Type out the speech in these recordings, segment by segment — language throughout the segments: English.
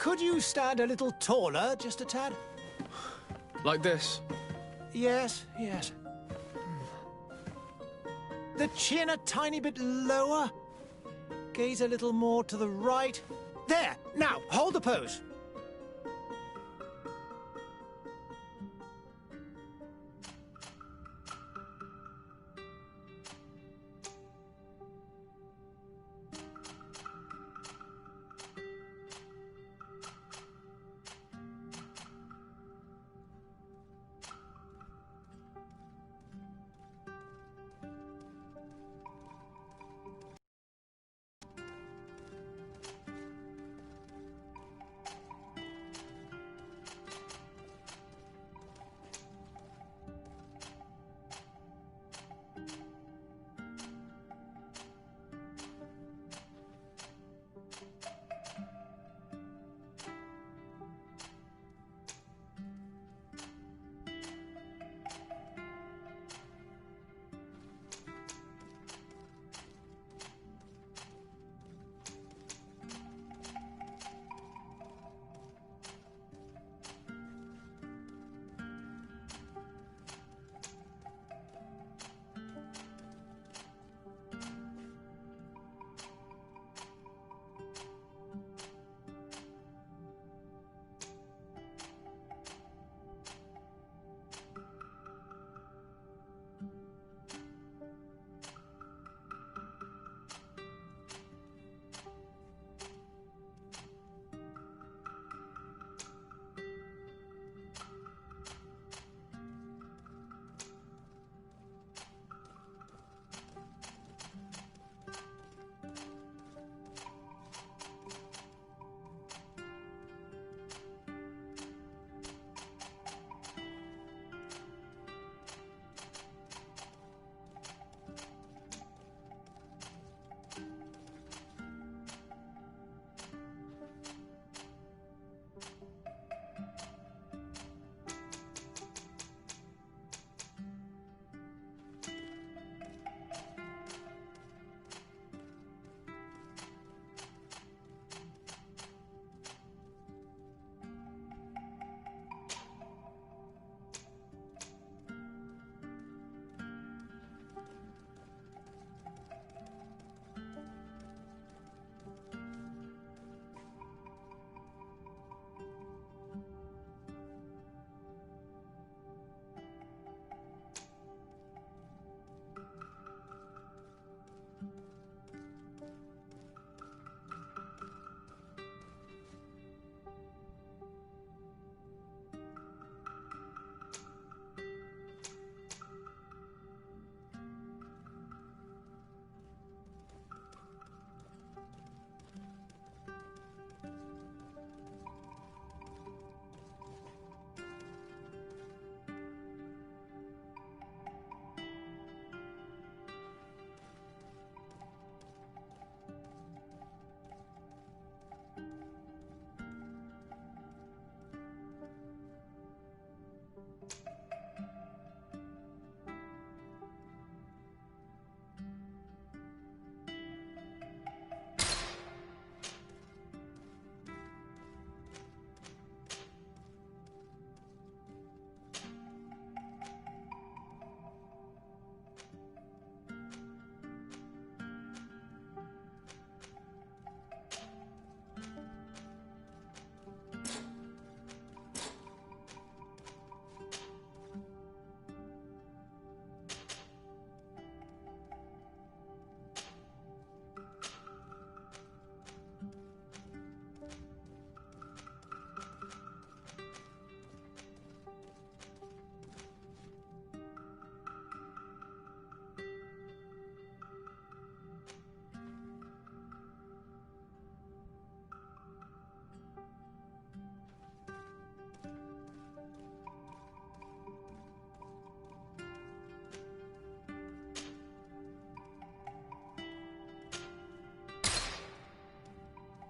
Could you stand a little taller, just a tad? Like this? Yes, yes. The chin a tiny bit lower. Gaze a little more to the right. There! Now, hold the pose.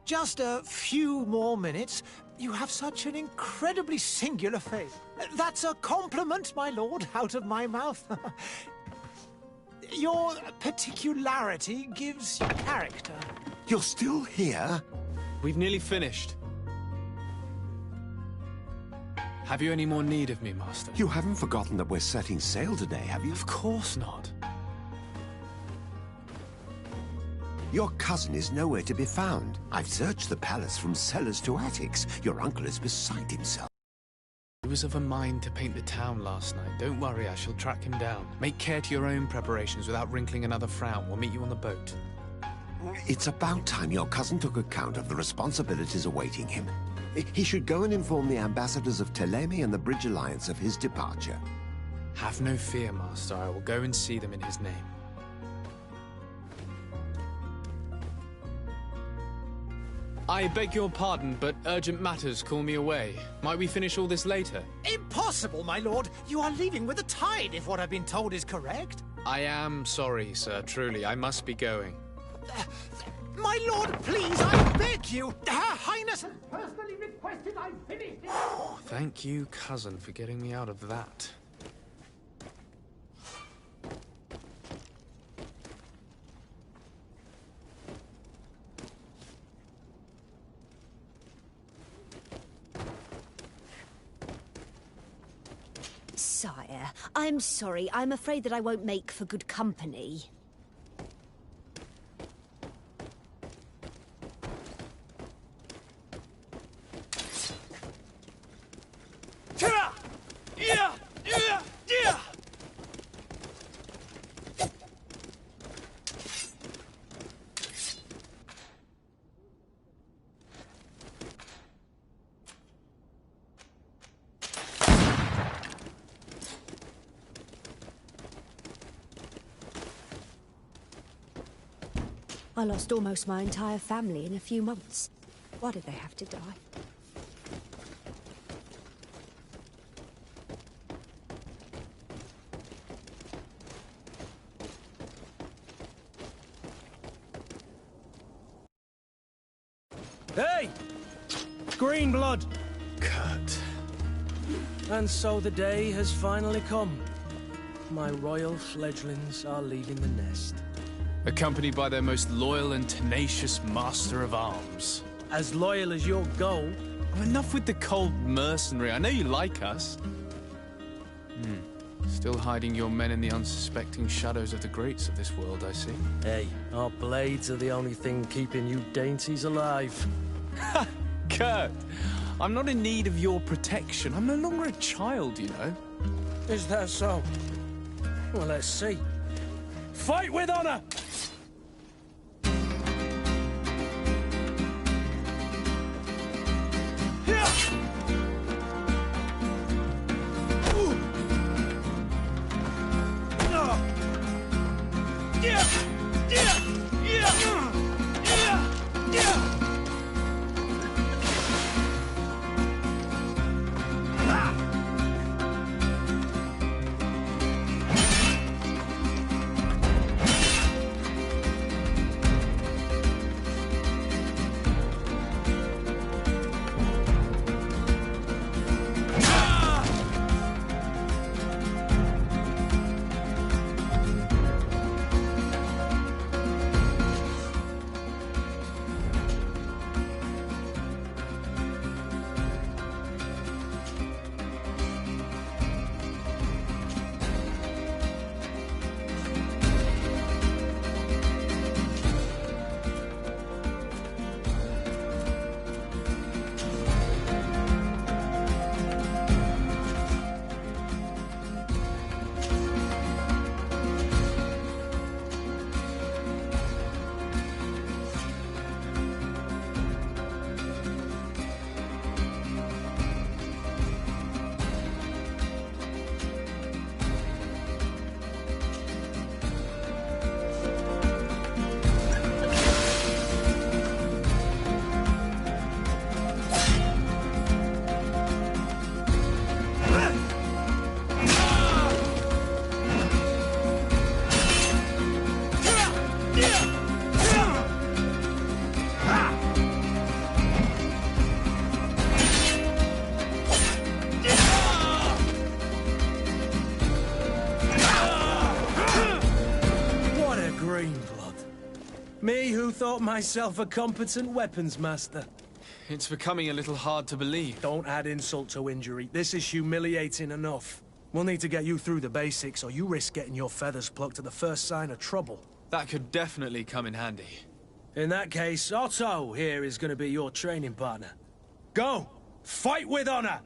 Just a few more minutes. You have such an incredibly singular face. That's a compliment, my lord, out of my mouth. Your particularity gives you character. You're still here? We've nearly finished. Have you any more need of me, Master? You haven't forgotten that we're setting sail today, have you? Of course not. Your cousin is nowhere to be found. I've searched the palace from cellars to attics. Your uncle is beside himself. He was of a mind to paint the town last night. Don't worry, I shall track him down. Make care to your own preparations without wrinkling another frown. We'll meet you on the boat. It's about time your cousin took account of the responsibilities awaiting him. He should go and inform the ambassadors of Ptolemy and the Bridge Alliance of his departure. Have no fear, Master. I will go and see them in his name. I beg your pardon, but urgent matters call me away. Might we finish all this later? Impossible, my lord. You are leaving with the tide, if what I've been told is correct. I am sorry, sir. Truly, I must be going. My lord, please, I beg you. Her Highness has personally requested I finish it. Oh, thank you, cousin, for getting me out of that. Sire, I'm sorry. I'm afraid that I won't make for good company. I lost almost my entire family in a few months. Why did they have to die? Hey! Green blood! Kurt. And so the day has finally come. My royal fledglings are leaving the nest. Accompanied by their most loyal and tenacious master of arms. As loyal as your goal. Oh, enough with the cold mercenary. I know you like us. Still hiding your men in the unsuspecting shadows of the greats of this world, I see. Hey, our blades are the only thing keeping you dainties alive. Ha! Kurt! I'm not in need of your protection. I'm no longer a child, you know. Is that so? Well, let's see. Fight with honor! Me who thought myself a competent weapons master. It's becoming a little hard to believe. Don't add insult to injury. This is humiliating enough. We'll need to get you through the basics, or you risk getting your feathers plucked at the first sign of trouble. That could definitely come in handy. In that case, Otto here is going to be your training partner. Go! Fight with honor!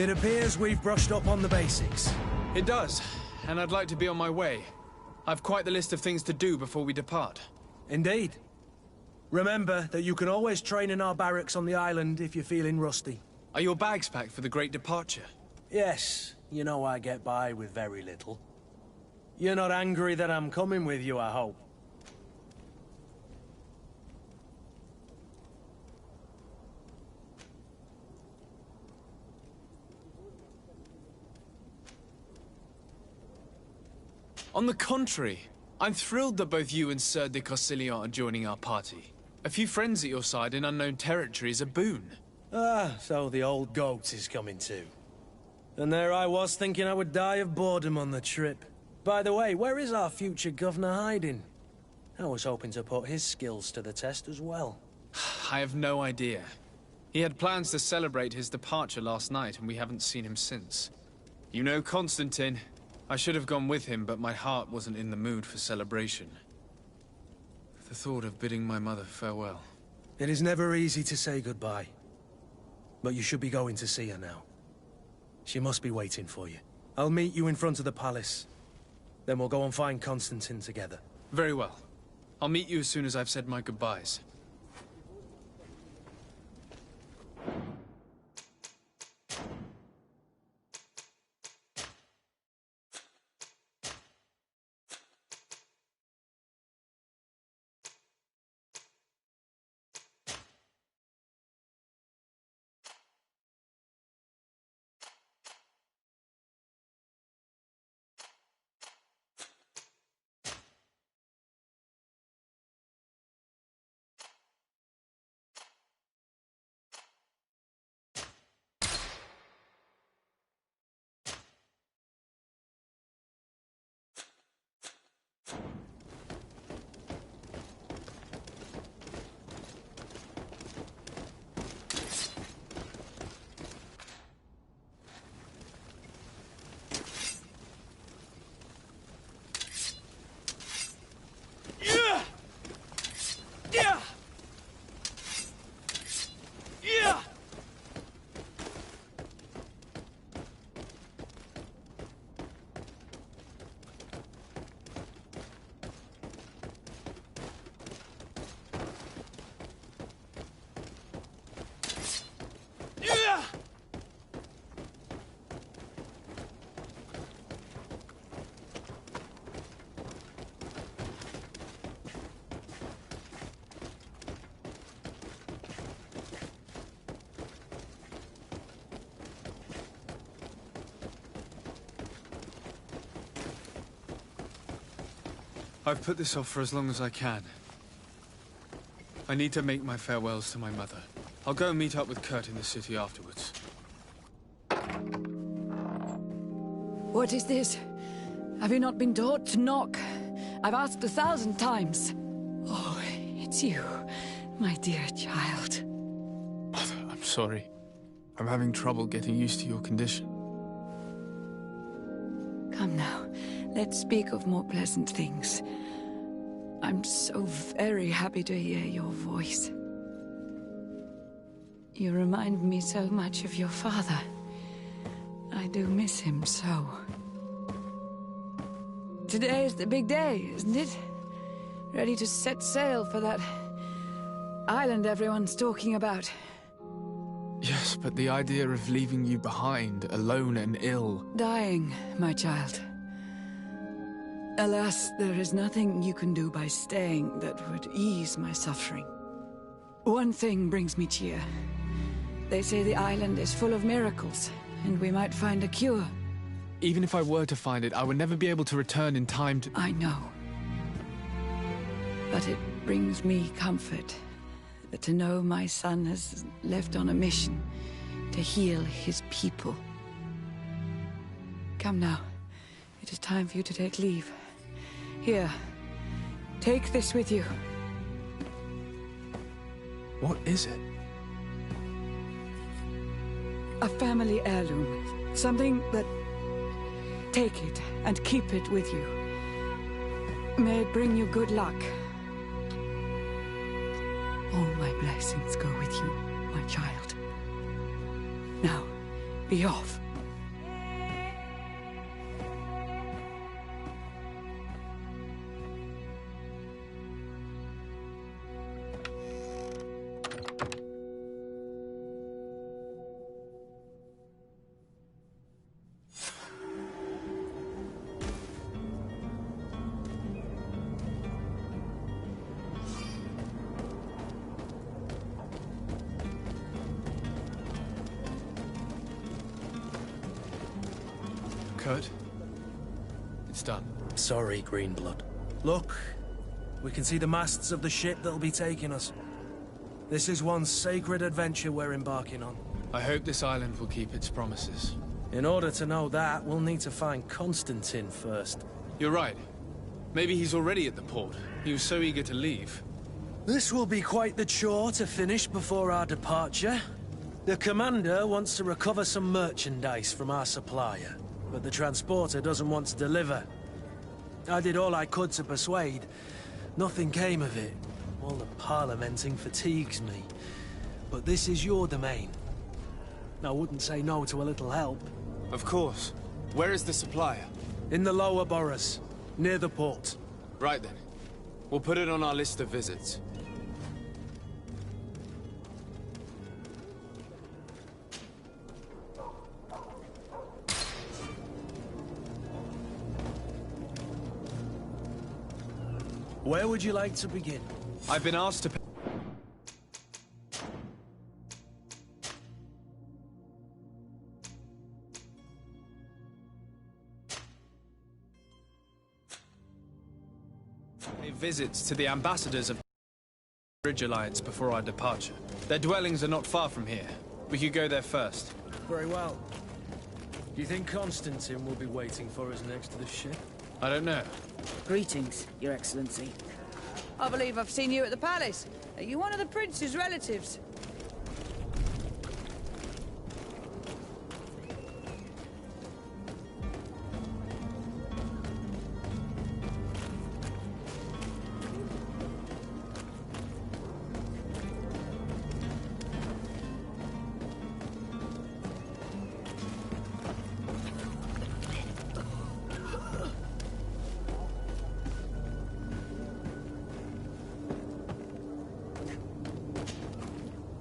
It appears we've brushed up on the basics. It does, and I'd like to be on my way. I've quite the list of things to do before we depart. Indeed. Remember that you can always train in our barracks on the island if you're feeling rusty. Are your bags packed for the great departure? Yes, you know I get by with very little. You're not angry that I'm coming with you, I hope. On the contrary, I'm thrilled that both you and Sir de Cossillon are joining our party. A few friends at your side in unknown territory is a boon. Ah, so the old goat is coming too. And there I was thinking I would die of boredom on the trip. By the way, where is our future governor hiding? I was hoping to put his skills to the test as well. I have no idea. He had plans to celebrate his departure last night, and we haven't seen him since. You know Constantine. I should have gone with him, but my heart wasn't in the mood for celebration. The thought of bidding my mother farewell. It is never easy to say goodbye. But you should be going to see her now. She must be waiting for you. I'll meet you in front of the palace. Then we'll go and find Constantine together. Very well. I'll meet you as soon as I've said my goodbyes. I've put this off for as long as I can. I need to make my farewells to my mother. I'll go and meet up with Kurt in the city afterwards. What is this? Have you not been taught to knock? I've asked 1,000 times. Oh, it's you, my dear child. Mother, I'm sorry. I'm having trouble getting used to your condition. Come now, let's speak of more pleasant things. I'm so very happy to hear your voice. You remind me so much of your father. I do miss him so. Today is the big day, isn't it? Ready to set sail for that island everyone's talking about. Yes, but the idea of leaving you behind, alone and ill... Dying, my child. Alas, there is nothing you can do by staying that would ease my suffering. One thing brings me cheer. They say the island is full of miracles, and we might find a cure. Even if I were to find it, I would never be able to return in time to... I know. But it brings me comfort to know my son has left on a mission to heal his people. Come now. It is time for you to take leave. Here, take this with you. What is it? A family heirloom. Something that... Take it and keep it with you. May it bring you good luck. All my blessings go with you, my child. Now, be off. Kurt, it's done. Sorry, Greenblood. Look, we can see the masts of the ship that'll be taking us. This is one sacred adventure we're embarking on. I hope this island will keep its promises. In order to know that, we'll need to find Constantine first. You're right. Maybe he's already at the port. He was so eager to leave. This will be quite the chore to finish before our departure. The commander wants to recover some merchandise from our supplier, but the transporter doesn't want to deliver. I did all I could to persuade. Nothing came of it. All the parliamenting fatigues me. But this is your domain. I wouldn't say no to a little help. Of course. Where is the supplier? In the lower boroughs, near the port. Right then. We'll put it on our list of visits. Where would you like to begin? I've been asked to pay visits to the ambassadors of the Bridge Alliance before our departure. Their dwellings are not far from here. We could go there first. Very well. Do you think Constantine will be waiting for us next to the ship? I don't know. Greetings, Your Excellency. I believe I've seen you at the palace. Are you one of the prince's relatives?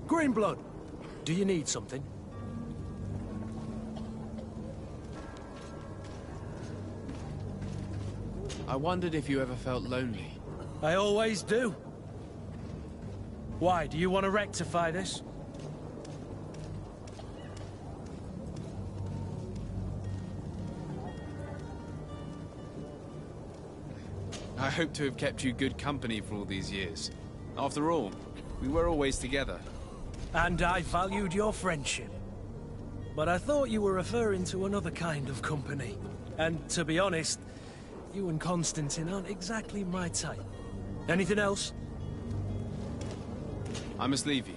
Greenblood, do you need something? I wondered if you ever felt lonely. I always do. Why, do you want to rectify this? I hope to have kept you good company for all these years. After all, we were always together. And I valued your friendship. But I thought you were referring to another kind of company. And to be honest, you and Constantine aren't exactly my type. Anything else? I must leave you.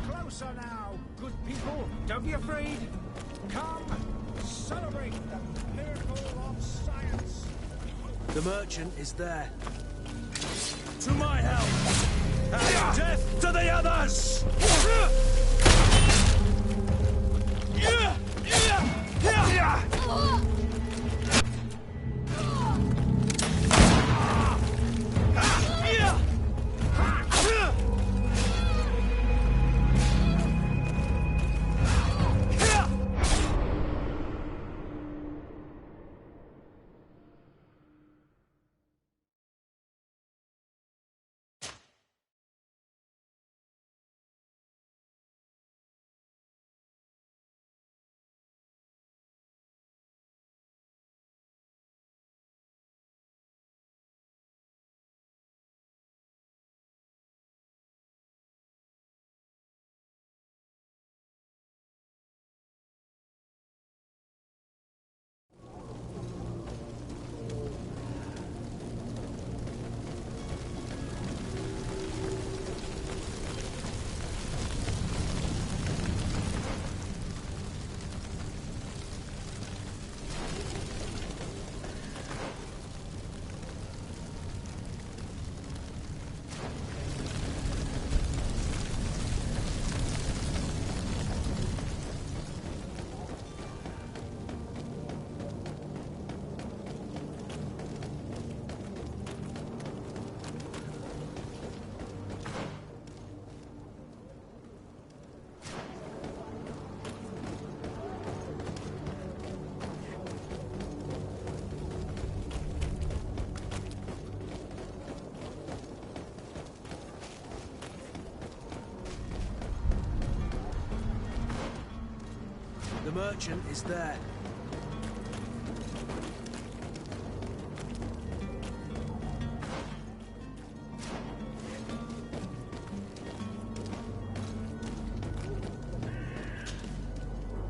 Closer now, good people. Don't be afraid. Come, celebrate the miracle of science. The merchant is there. To my help! And death to the others! The merchant is there.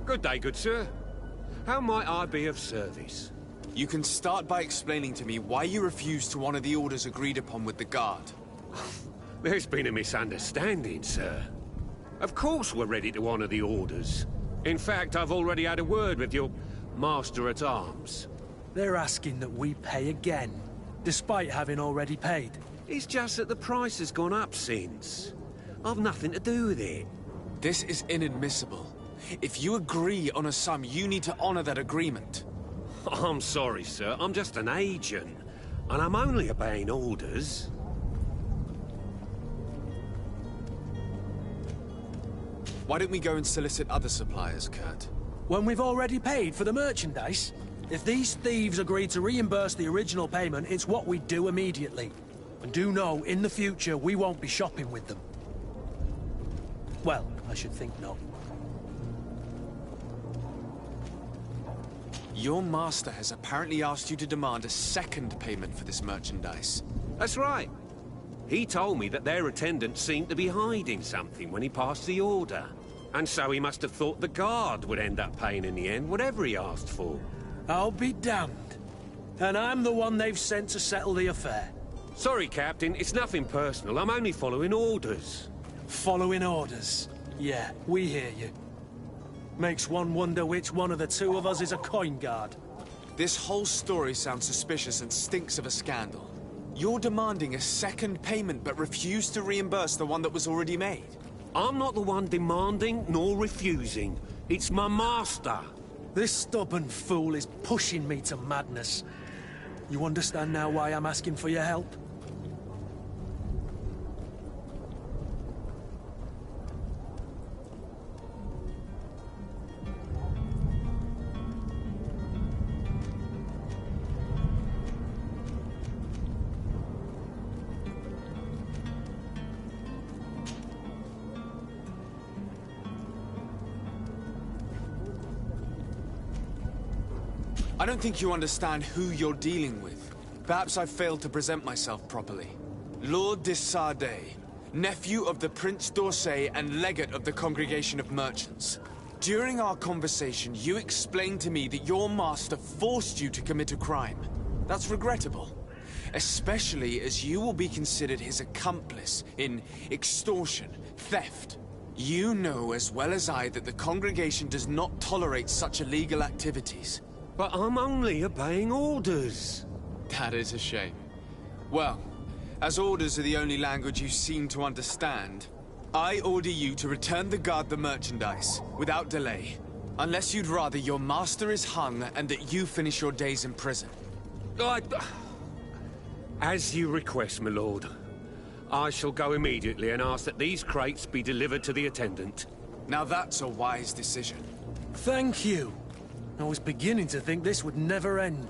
Good day, good sir. How might I be of service? You can start by explaining to me why you refused to honor the orders agreed upon with the guard. There's been a misunderstanding, sir. Of course we're ready to honor the orders. In fact, I've already had a word with your master-at-arms. They're asking that we pay again, despite having already paid. It's just that the price has gone up since. I've nothing to do with it. This is inadmissible. If you agree on a sum, you need to honor that agreement. I'm sorry, sir. I'm just an agent. And I'm only obeying orders. Why don't we go and solicit other suppliers, Kurt? When we've already paid for the merchandise? If these thieves agree to reimburse the original payment, it's what we do immediately. And do know, in the future, we won't be shopping with them. Well, I should think not. Your master has apparently asked you to demand a second payment for this merchandise. That's right. He told me that their attendant seemed to be hiding something when he passed the order. And so he must have thought the guard would end up paying in the end, whatever he asked for. I'll be damned. And I'm the one they've sent to settle the affair. Sorry, Captain, it's nothing personal. I'm only following orders. Following orders? Yeah, we hear you. Makes one wonder which one of the two of us is a coin guard. This whole story sounds suspicious and stinks of a scandal. You're demanding a second payment but refuse to reimburse the one that was already made. I'm not the one demanding nor refusing. It's my master. This stubborn fool is pushing me to madness. You understand now why I'm asking for your help? I don't think you understand who you're dealing with. Perhaps I failed to present myself properly. Lord de Sardet, nephew of the Prince d'Orsay and legate of the Congregation of Merchants. During our conversation, you explained to me that your master forced you to commit a crime. That's regrettable, especially as you will be considered his accomplice in extortion, theft. You know as well as I that the Congregation does not tolerate such illegal activities. But I'm only obeying orders. That is a shame. Well, as orders are the only language you seem to understand, I order you to return the guard the merchandise, without delay. Unless you'd rather your master is hung and that you finish your days in prison. As you request, my lord. I shall go immediately and ask that these crates be delivered to the attendant. Now that's a wise decision. Thank you. I was beginning to think this would never end.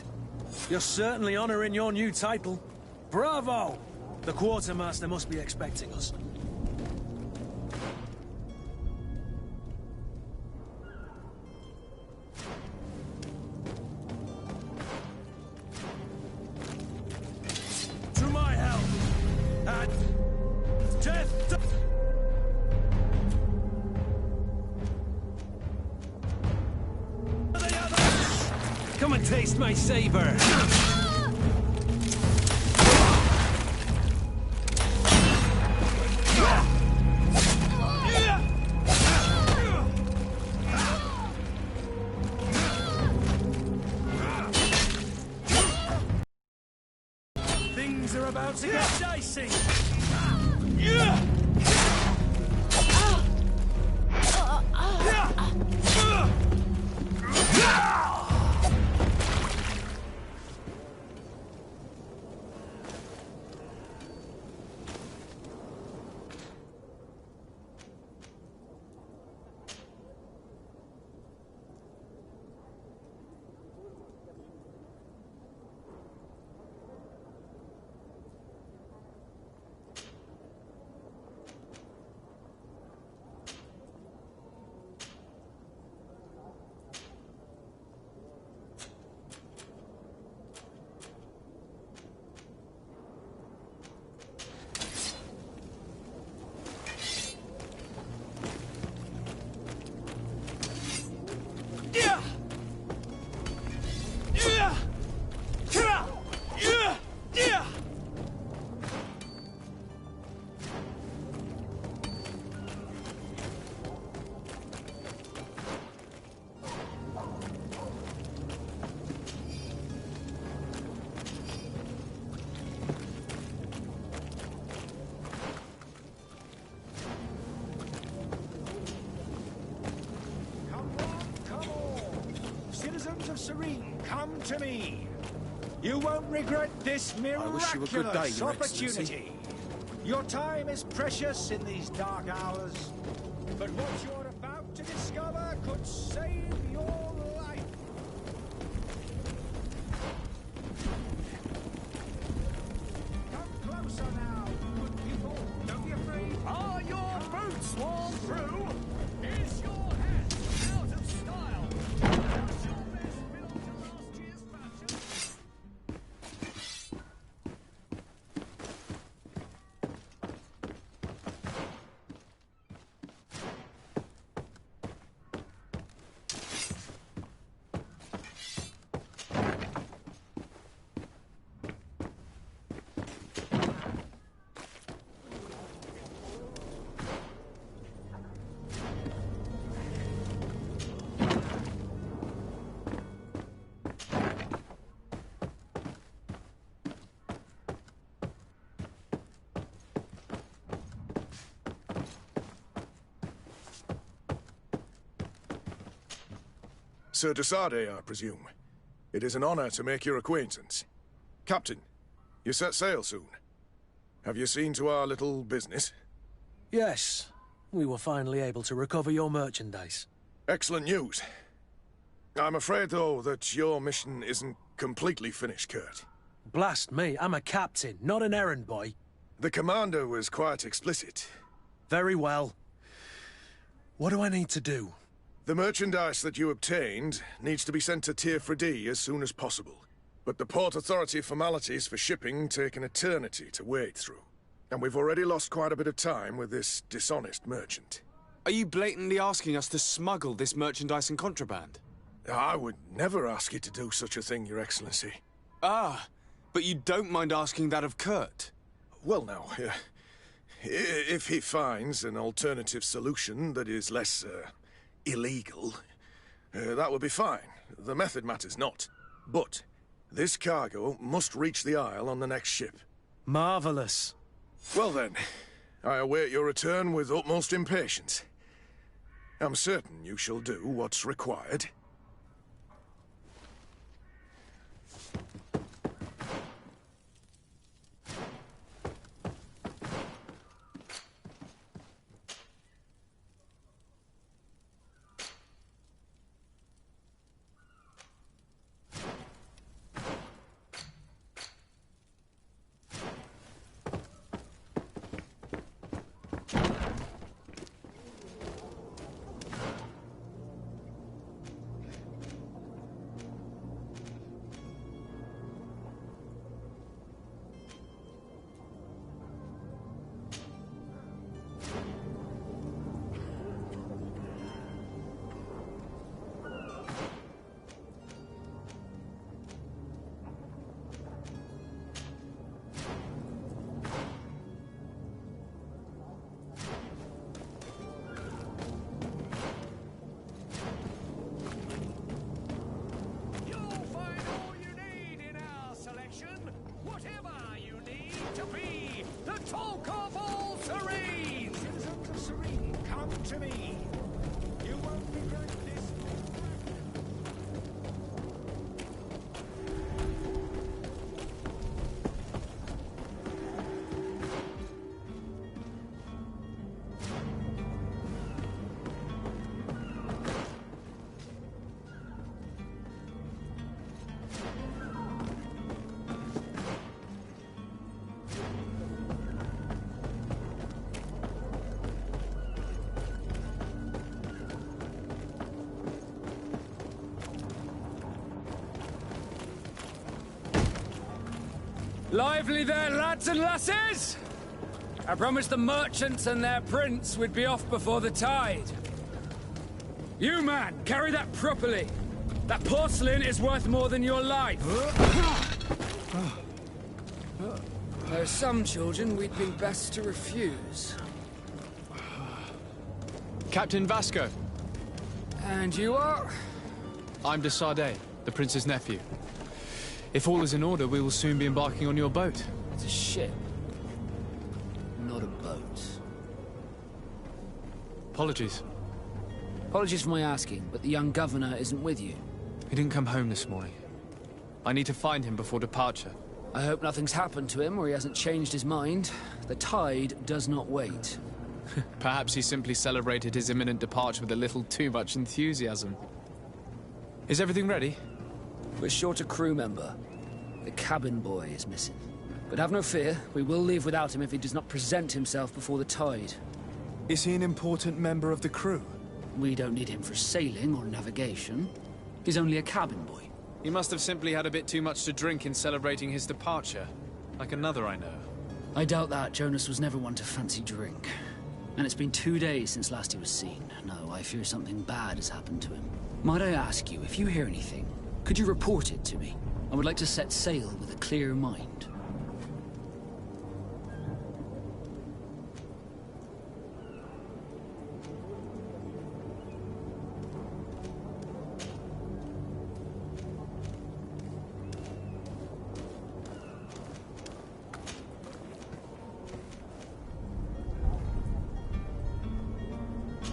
You're certainly honoring your new title. Bravo! The quartermaster must be expecting us. To my help! And death! Come and taste my savor! Things are about to get dicey! Serene, come to me. You won't regret this miraculous opportunity. Your time is precious in these dark hours, but what you're about to discover could save your life. Come closer now, good people. Don't be afraid. Are your boots worn through? Is your hat out of style? How's your best built Sir Desade, I presume. It is an honor to make your acquaintance. Captain, you set sail soon. Have you seen to our little business? Yes. We were finally able to recover your merchandise. Excellent news. I'm afraid, though, that your mission isn't completely finished, Kurt. Blast me, I'm a captain, not an errand boy. The commander was quite explicit. Very well. What do I need to do? The merchandise that you obtained needs to be sent to Tier 4D as soon as possible. But the Port Authority formalities for shipping take an eternity to wade through. And we've already lost quite a bit of time with this dishonest merchant. Are you blatantly asking us to smuggle this merchandise and contraband? I would never ask you to do such a thing, Your Excellency. Ah, but you don't mind asking that of Kurt? Well, now, if he finds an alternative solution that is less, illegal, that would be fine. The method matters not. But this cargo must reach the Isle on the next ship. Marvelous. Well then, I await your return with utmost impatience. I'm certain you shall do what's required. Lively there, lads and lasses! I promised the merchants and their prince we'd be off before the tide. You, man, carry that properly. That porcelain is worth more than your life. There are some children we'd be best to refuse. Captain Vasco. And you are? I'm Desade, the prince's nephew. If all is in order, we will soon be embarking on your boat. It's a ship, not a boat. Apologies. Apologies for my asking, but the young governor isn't with you. He didn't come home this morning. I need to find him before departure. I hope nothing's happened to him or he hasn't changed his mind. The tide does not wait. Perhaps he simply celebrated his imminent departure with a little too much enthusiasm. Is everything ready? We're short a crew member. The cabin boy is missing. But have no fear, we will leave without him if he does not present himself before the tide. Is he an important member of the crew? We don't need him for sailing or navigation. He's only a cabin boy. He must have simply had a bit too much to drink in celebrating his departure. Like another I know. I doubt that. Jonas was never one to fancy drink. And it's been 2 days since last he was seen. No, I fear something bad has happened to him. Might I ask you, if you hear anything, could you report it to me? I would like to set sail with a clear mind.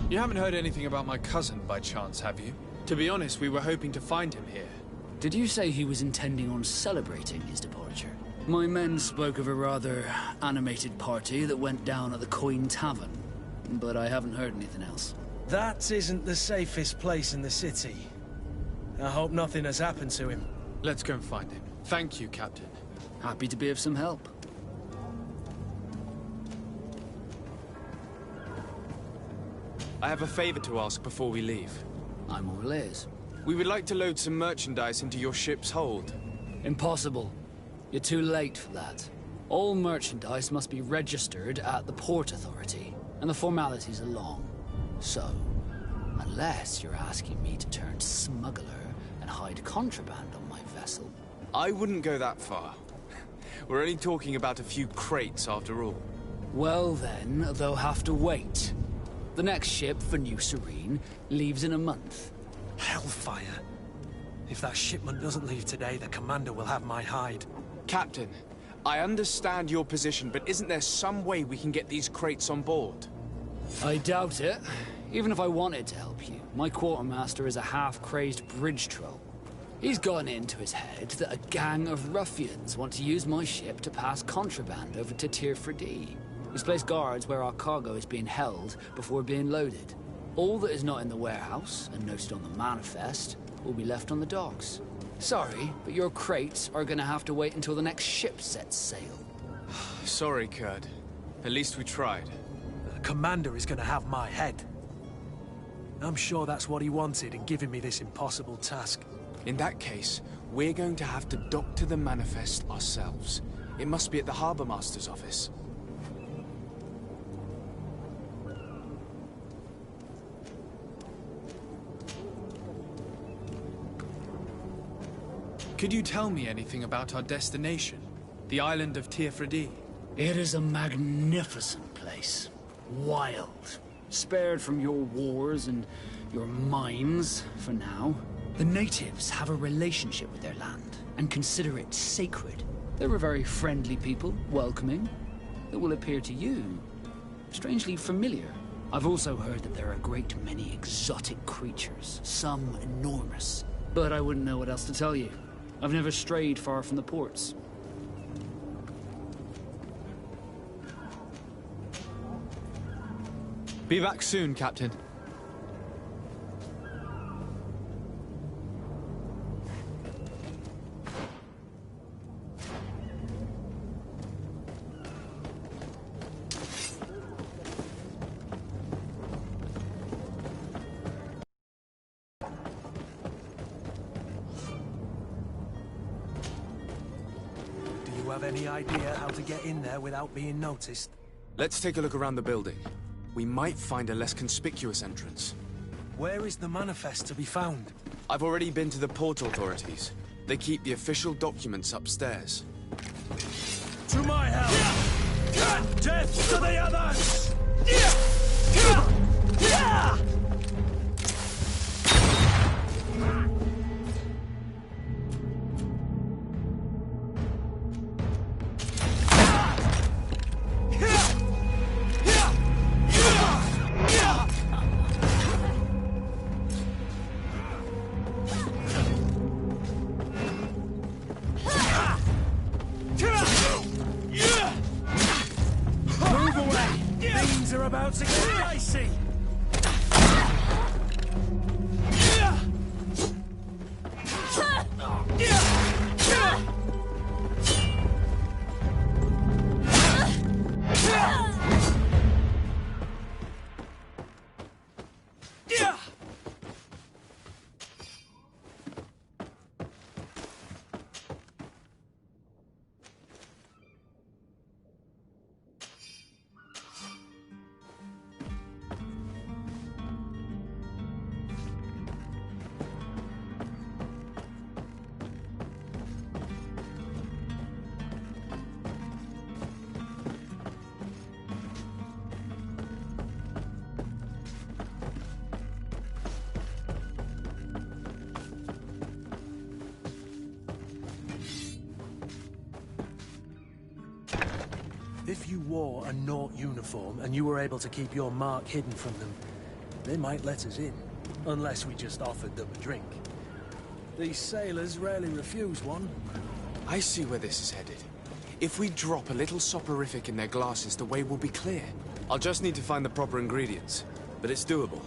You haven't heard anything about my cousin by chance, have you? To be honest, we were hoping to find him here. Did you say he was intending on celebrating his departure? My men spoke of a rather animated party that went down at the Coin Tavern, but I haven't heard anything else. That isn't the safest place in the city. I hope nothing has happened to him. Let's go and find him. Thank you, Captain. Happy to be of some help. I have a favor to ask before we leave. I'm all ears. We would like to load some merchandise into your ship's hold. Impossible. You're too late for that. All merchandise must be registered at the Port Authority, and the formalities are long. So, unless you're asking me to turn smuggler and hide contraband on my vessel... I wouldn't go that far. We're only talking about a few crates after all. Well then, they'll have to wait. The next ship for New Serene leaves in a month. Hellfire. If that shipment doesn't leave today, the commander will have my hide. Captain, I understand your position, but isn't there some way we can get these crates on board? I doubt it. Even if I wanted to help you, my quartermaster is a half-crazed bridge troll. He's gotten into his head that a gang of ruffians want to use my ship to pass contraband over to Tirfredi. He's placed guards where our cargo is being held before being loaded. All that is not in the warehouse, and noted on the manifest, will be left on the docks. Sorry, but your crates are gonna have to wait until the next ship sets sail. Sorry, Kurt. At least we tried. The commander is gonna have my head. I'm sure that's what he wanted in giving me this impossible task. In that case, we're going to have to doctor the manifest ourselves. It must be at the Harbour Master's office. Could you tell me anything about our destination? The island of Tirfredi? It is a magnificent place. Wild. Spared from your wars and your mines, for now. The natives have a relationship with their land, and consider it sacred. They're a very friendly people, welcoming. That will appear to you strangely familiar. I've also heard that there are a great many exotic creatures, some enormous. But I wouldn't know what else to tell you. I've never strayed far from the ports. Be back soon, Captain. Have any idea how to get in there without being noticed? Let's take a look around the building. We might find a less conspicuous entrance. Where is the manifest to be found? I've already been to the port authorities. They keep the official documents upstairs. To my help! Death to the others! About to get dicey! If you wore a Naut uniform and you were able to keep your mark hidden from them, they might let us in. unless we just offered them a drink. These sailors rarely refuse one. I see where this is headed. If we drop a little soporific in their glasses, the way will be clear. I'll just need to find the proper ingredients, but it's doable.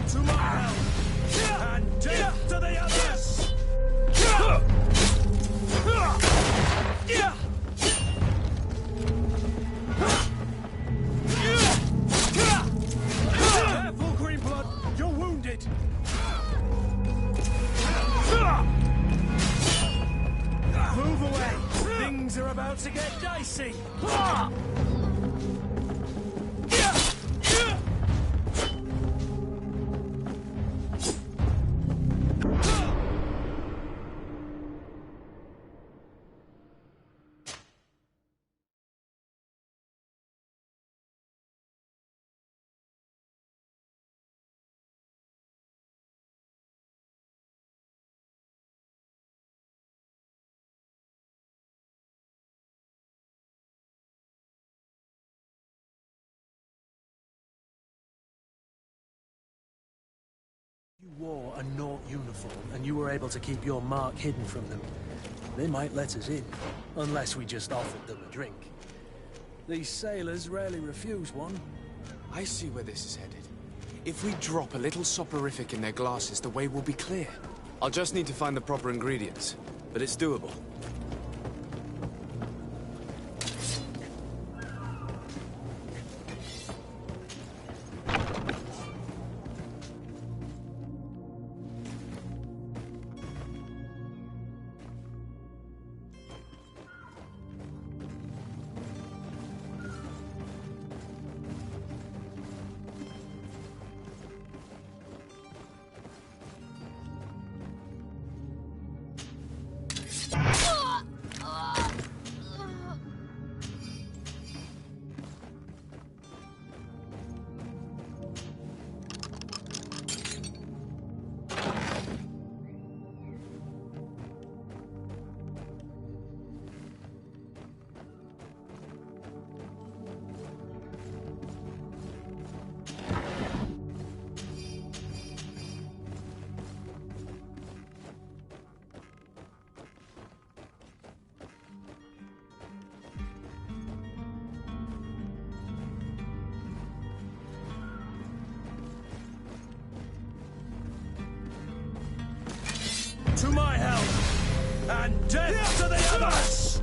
To my help! And death to the others! Careful, Greenblood! You're wounded! Move away! Things are about to get dicey! You wore a Naught uniform, and you were able to keep your mark hidden from them. They might let us in, unless we just offered them a drink. These sailors rarely refuse one. I see where this is headed. If we drop a little soporific in their glasses, the way will be clear. I'll just need to find the proper ingredients, but it's doable. To my help! And death to the others!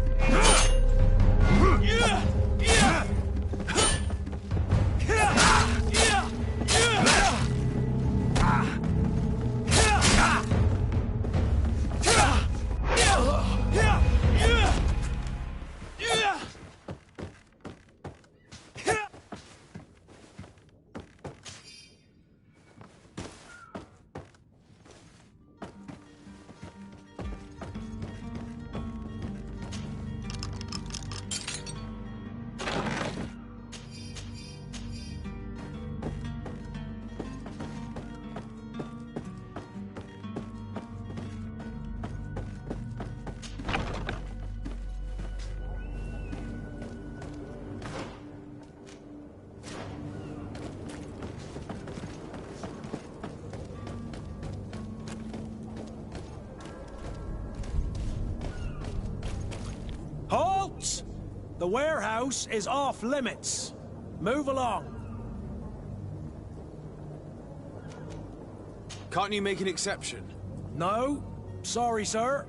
Halt! The warehouse is off limits. Move along. Can't you make an exception? No. Sorry, sir.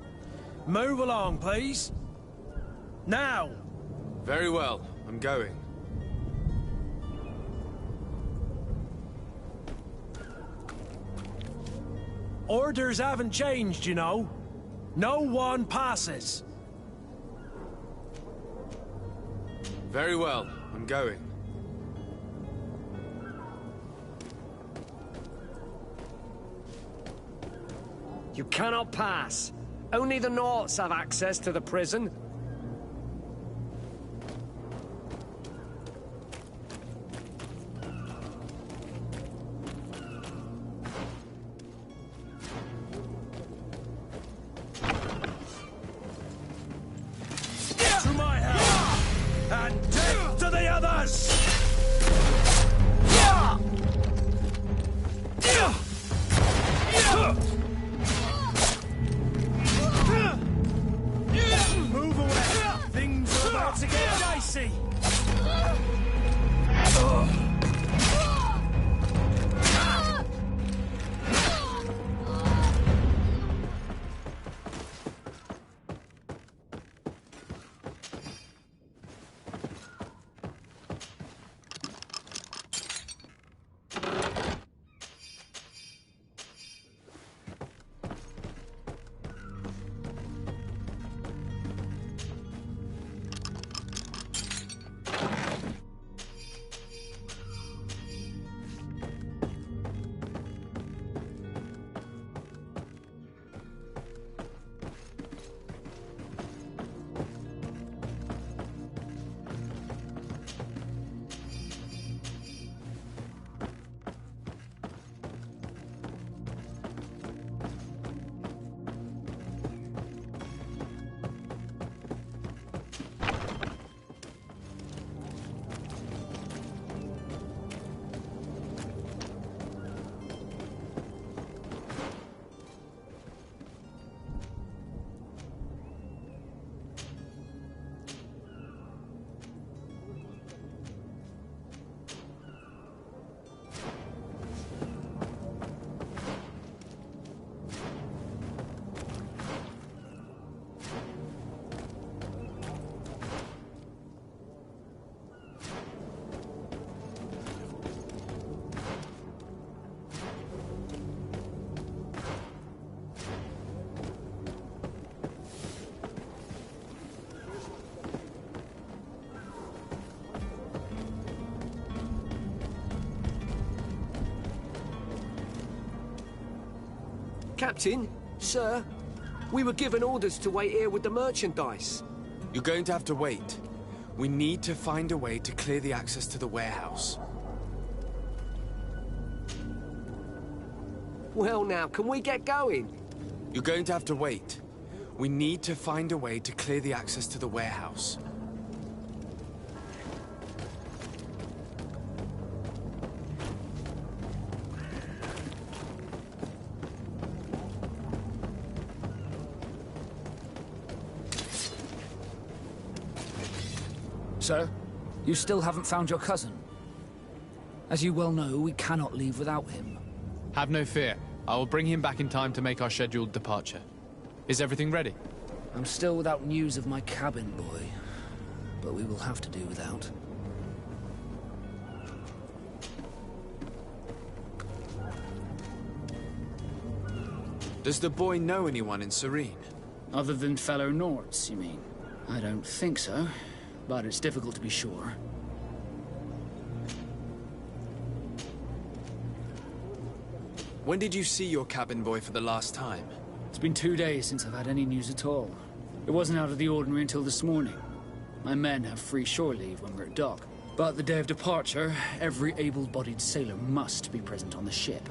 Move along, please. Now! Very well. I'm going. Orders haven't changed, you know. No one passes. Very well. I'm going. You cannot pass. Only the Naughts have access to the prison. Captain, sir, we were given orders to wait here with the merchandise. You're going to have to wait. We need to find a way to clear the access to the warehouse. Well now, can we get going? You're going to have to wait. We need to find a way to clear the access to the warehouse. Sir, you still haven't found your cousin. As you well know, we cannot leave without him. Have no fear. I will bring him back in time to make our scheduled departure. Is everything ready? I'm still without news of my cabin boy, but we will have to do without. Does the boy know anyone in Serene? Other than fellow Nords, you mean? I don't think so, but it's difficult to be sure. When did you see your cabin boy for the last time? It's been 2 days since I've had any news at all. It wasn't out of the ordinary until this morning. My men have free shore leave when we're at dock. But the day of departure, every able-bodied sailor must be present on the ship.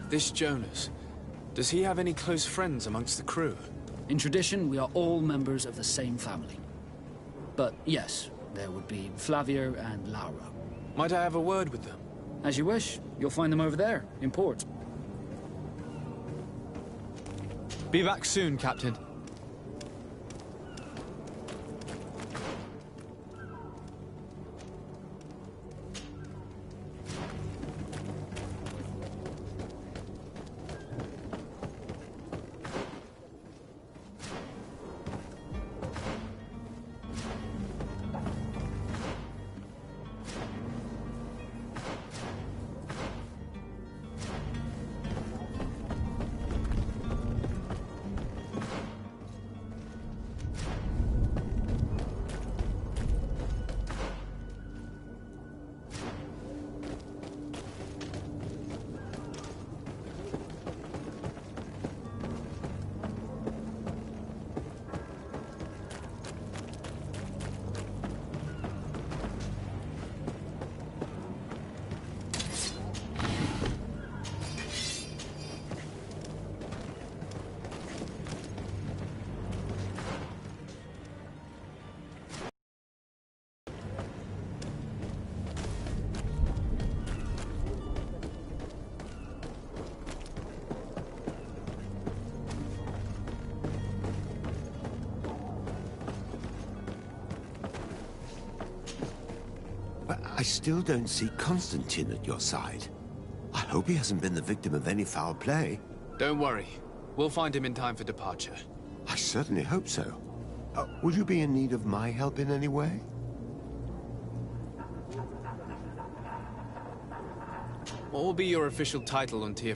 This Jonas, does he have any close friends amongst the crew? In tradition, we are all members of the same family. But yes, there would be Flavia and Laura. Might I have a word with them? As you wish. You'll find them over there, in port. Be back soon, Captain. I still don't see Constantine at your side. I hope he hasn't been the victim of any foul play. Don't worry. We'll find him in time for departure. I certainly hope so. Would you be in need of my help in any way? What will be your official title on Tier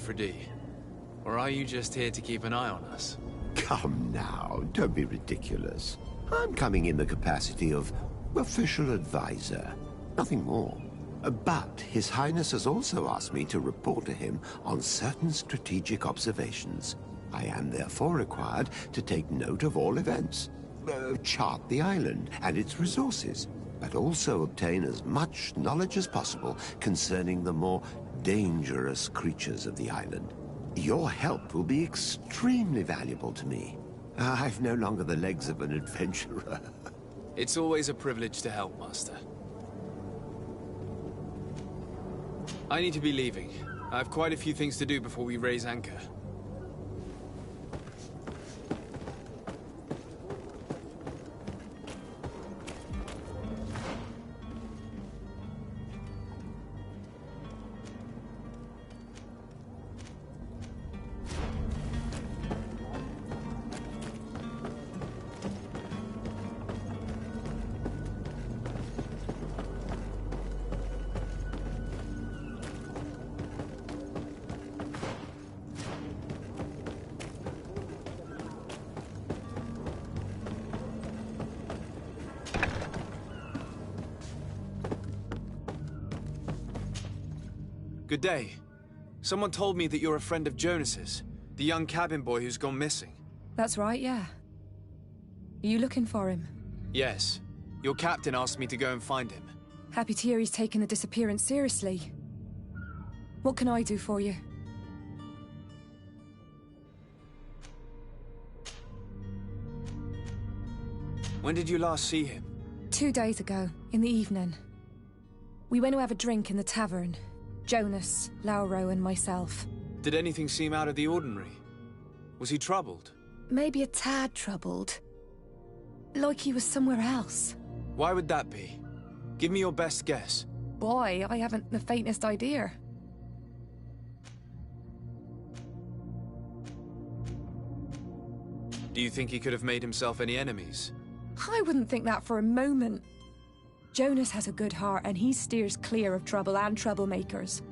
Or are you just here to keep an eye on us? Come now, don't be ridiculous. I'm coming in the capacity of official advisor. Nothing more. But His Highness has also asked me to report to him on certain strategic observations. I am therefore required to take note of all events, chart the island and its resources, but also obtain as much knowledge as possible concerning the more dangerous creatures of the island. Your help will be extremely valuable to me. I've no longer the legs of an adventurer. It's always a privilege to help, Master. I need to be leaving. I have quite a few things to do before we raise anchor. Good day. Someone told me that you're a friend of Jonas's, the young cabin boy who's gone missing. That's right, yeah. Are you looking for him? Yes. Your captain asked me to go and find him. Happy to hear he's taken the disappearance seriously. What can I do for you? When did you last see him? 2 days ago, in the evening. We went to have a drink in the tavern. Jonas, Lauro and myself. Did anything seem out of the ordinary? Was he troubled? Maybe a tad troubled. Like he was somewhere else. Why would that be? Give me your best guess. Boy, I haven't the faintest idea. Do you think he could have made himself any enemies? I wouldn't think that for a moment. Jonas has a good heart and he steers clear of trouble and troublemakers.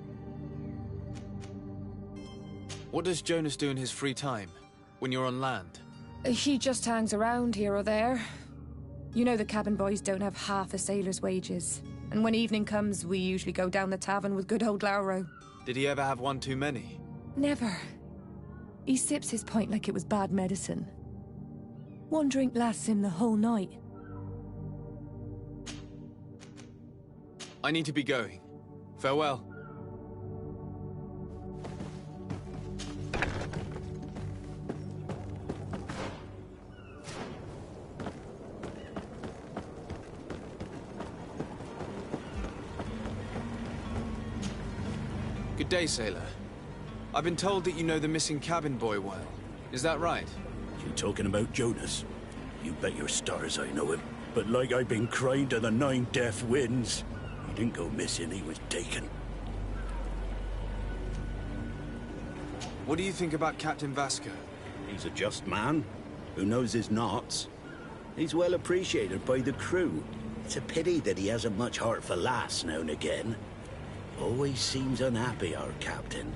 What does Jonas do in his free time, when you're on land? He just hangs around here or there. You know the cabin boys don't have half a sailor's wages. And when evening comes, we usually go down the tavern with good old Lauro. Did he ever have one too many? Never. He sips his pint like it was bad medicine. One drink lasts him the whole night. I need to be going. Farewell. Good day, sailor. I've been told that you know the missing cabin boy well. Is that right? You talking about Jonas? You bet your stars I know him. But like I've been crying to the 9 deaf winds, he didn't go missing, he was taken. What do you think about Captain Vasco? He's a just man, who knows his knots. He's well appreciated by the crew. It's a pity that he hasn't much heart for laughs now and again. Always seems unhappy, our captain.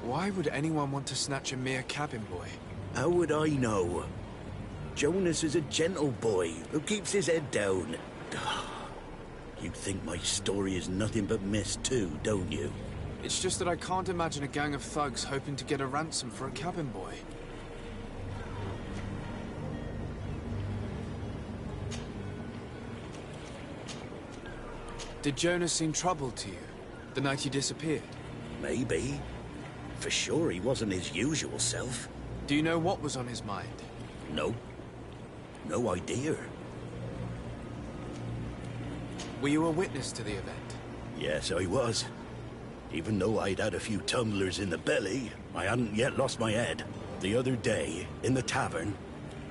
Why would anyone want to snatch a mere cabin boy? How would I know? Jonas is a gentle boy who keeps his head down. You think my story is nothing but mist too, don't you? It's just that I can't imagine a gang of thugs hoping to get a ransom for a cabin boy. Did Jonas seem troubled to you, the night he disappeared? Maybe. For sure he wasn't his usual self. Do you know what was on his mind? No. No idea. Were you a witness to the event? Yes, I was. Even though I'd had a few tumblers in the belly, I hadn't yet lost my head. The other day, in the tavern,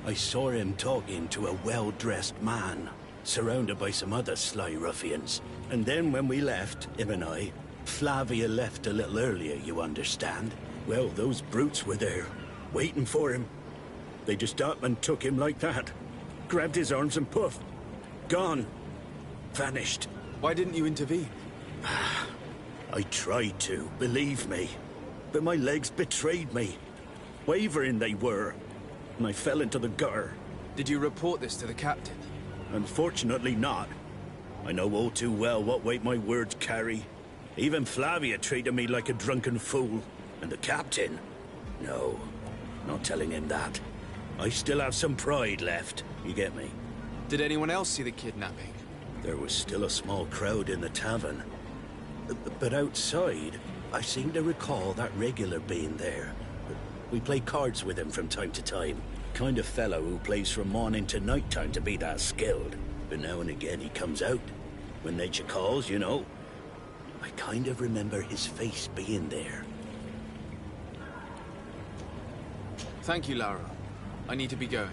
I saw him talking to a well-dressed man, surrounded by some other sly ruffians. And then when we left, him and I, Flavia left a little earlier, you understand? Well, those brutes were there, waiting for him. They just up and took him like that. Grabbed his arms and poof. Gone. Vanished. Why didn't you intervene? I tried to, believe me. But my legs betrayed me. Wavering they were. And I fell into the gutter. Did you report this to the captain? Unfortunately not. I know all too well what weight my words carry. Even Flavia treated me like a drunken fool. And the captain? No, not telling him that. I still have some pride left, you get me? Did anyone else see the kidnapping? There was still a small crowd in the tavern. But outside, I seem to recall that regular being there. We play cards with him from time to time. Kind of fellow who plays from morning to night time to be that skilled. But now and again he comes out. When nature calls, you know. I kind of remember his face being there. Thank you, Lauro. I need to be going.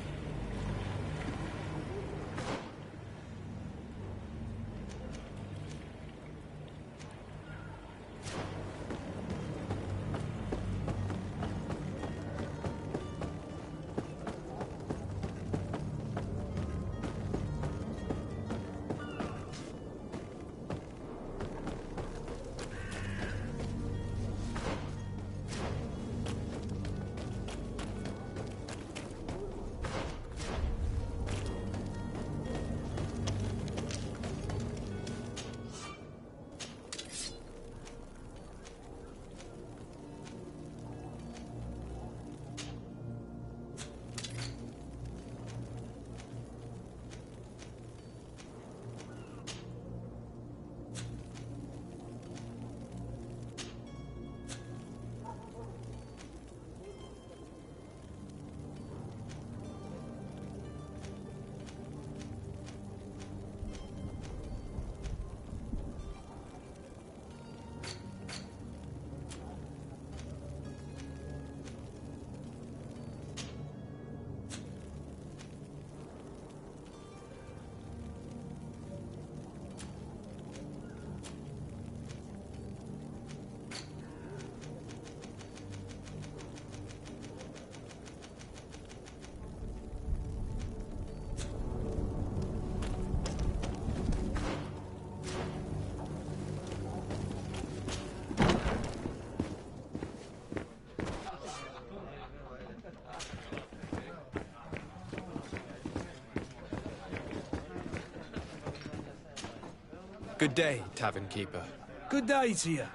Good day, tavern keeper. Good day to you.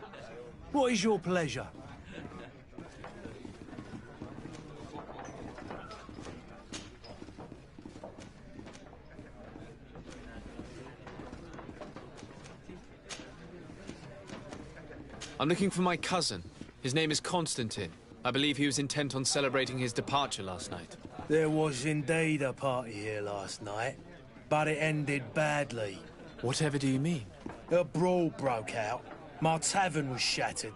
What is your pleasure? I'm looking for my cousin. His name is Constantine. I believe he was intent on celebrating his departure last night. There was indeed a party here last night, but it ended badly. Whatever do you mean? A brawl broke out. My tavern was shattered,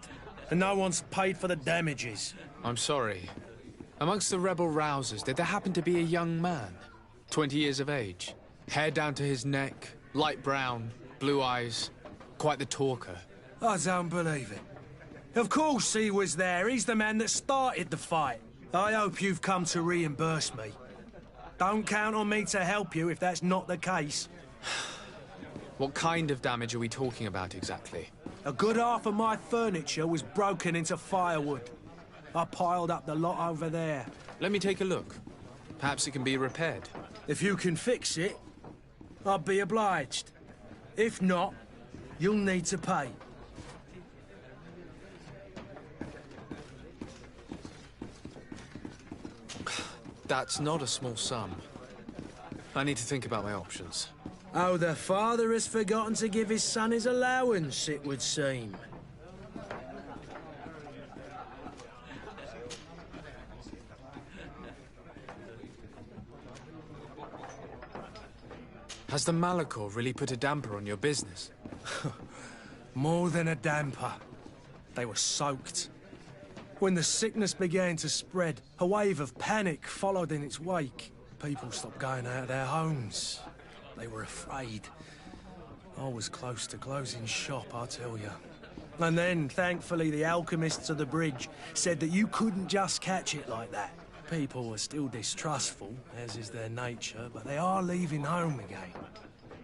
and no one's paid for the damages. I'm sorry. Amongst the rebel rousers, did there happen to be a young man? 20 years of age. Hair down to his neck, light brown, blue eyes. Quite the talker. I don't believe it. Of course he was there. He's the man that started the fight. I hope you've come to reimburse me. Don't count on me to help you if that's not the case. What kind of damage are we talking about exactly? A good half of my furniture was broken into firewood. I piled up the lot over there. Let me take a look. Perhaps it can be repaired. If you can fix it, I'll be obliged. If not, you'll need to pay. That's not a small sum. I need to think about my options. Oh, the father has forgotten to give his son his allowance, it would seem. Has the Malachor really put a damper on your business? More than a damper. They were soaked. When the sickness began to spread, a wave of panic followed in its wake. People stopped going out of their homes. They were afraid. I was close to closing shop, I tell you. And then, thankfully, the alchemists of the bridge said that you couldn't just catch it like that. People were still distrustful, as is their nature, but they are leaving home again.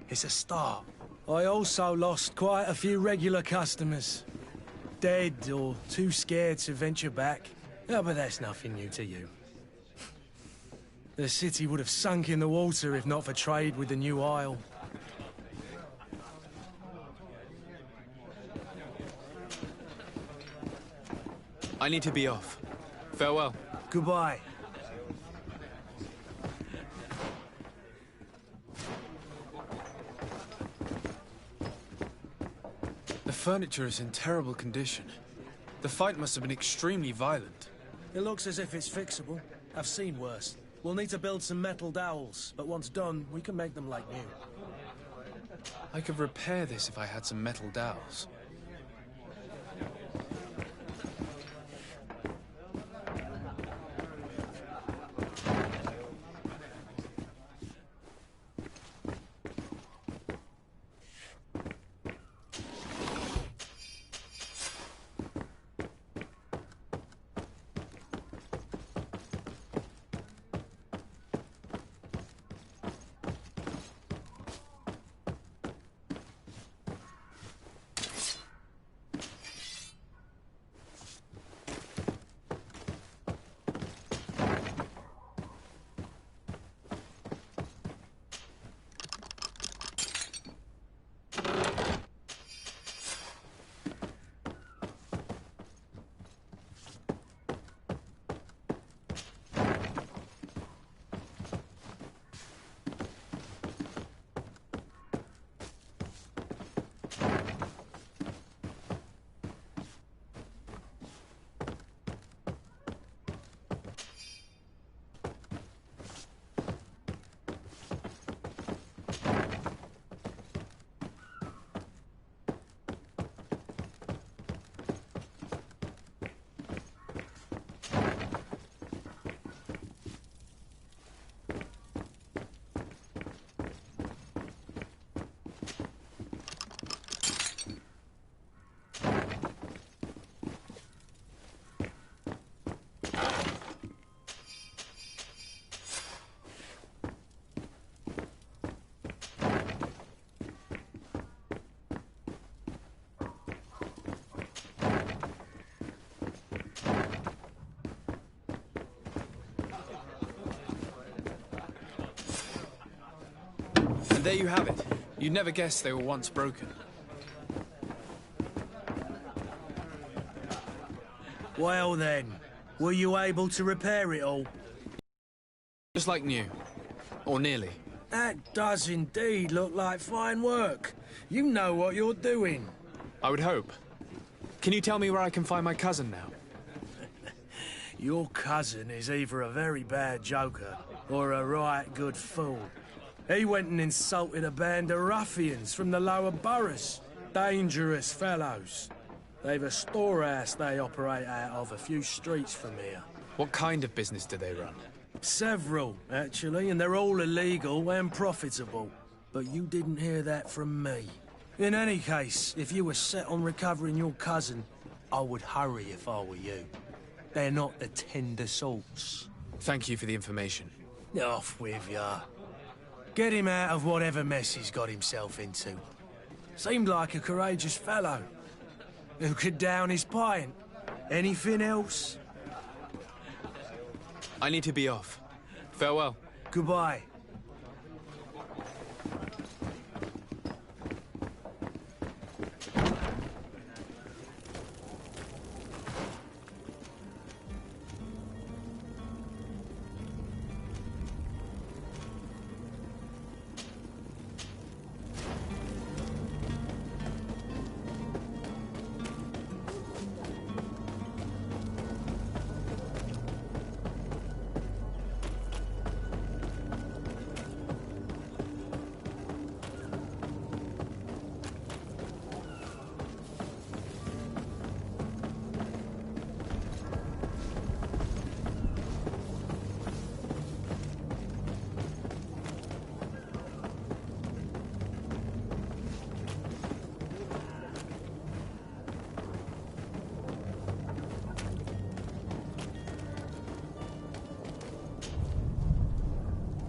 It's a start. I also lost quite a few regular customers. Dead or too scared to venture back. Oh, but that's nothing new to you. The city would have sunk in the water if not for trade with the New Isle. I need to be off. Farewell. Goodbye. The furniture is in terrible condition. The fight must have been extremely violent. It looks as if it's fixable. I've seen worse. We'll need to build some metal dowels, but once done, we can make them like new. I could repair this if I had some metal dowels. There you have it. You'd never guess they were once broken. Well then, were you able to repair it all? Just like new. Or nearly. That does indeed look like fine work. You know what you're doing. I would hope. Can you tell me where I can find my cousin now? Your cousin is either a very bad joker or a right good fool. He went and insulted a band of ruffians from the lower boroughs. Dangerous fellows. They've a storehouse they operate out of a few streets from here. What kind of business do they run? Several, actually, and they're all illegal and profitable. But you didn't hear that from me. In any case, if you were set on recovering your cousin, I would hurry if I were you. They're not the tender sorts. Thank you for the information. Off with ya. Get him out of whatever mess he's got himself into. Seemed like a courageous fellow. Who could down his pint. Anything else? I need to be off. Farewell. Goodbye.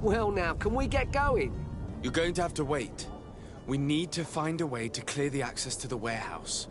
Well now, can we get going? You're going to have to wait. We need to find a way to clear the access to the warehouse.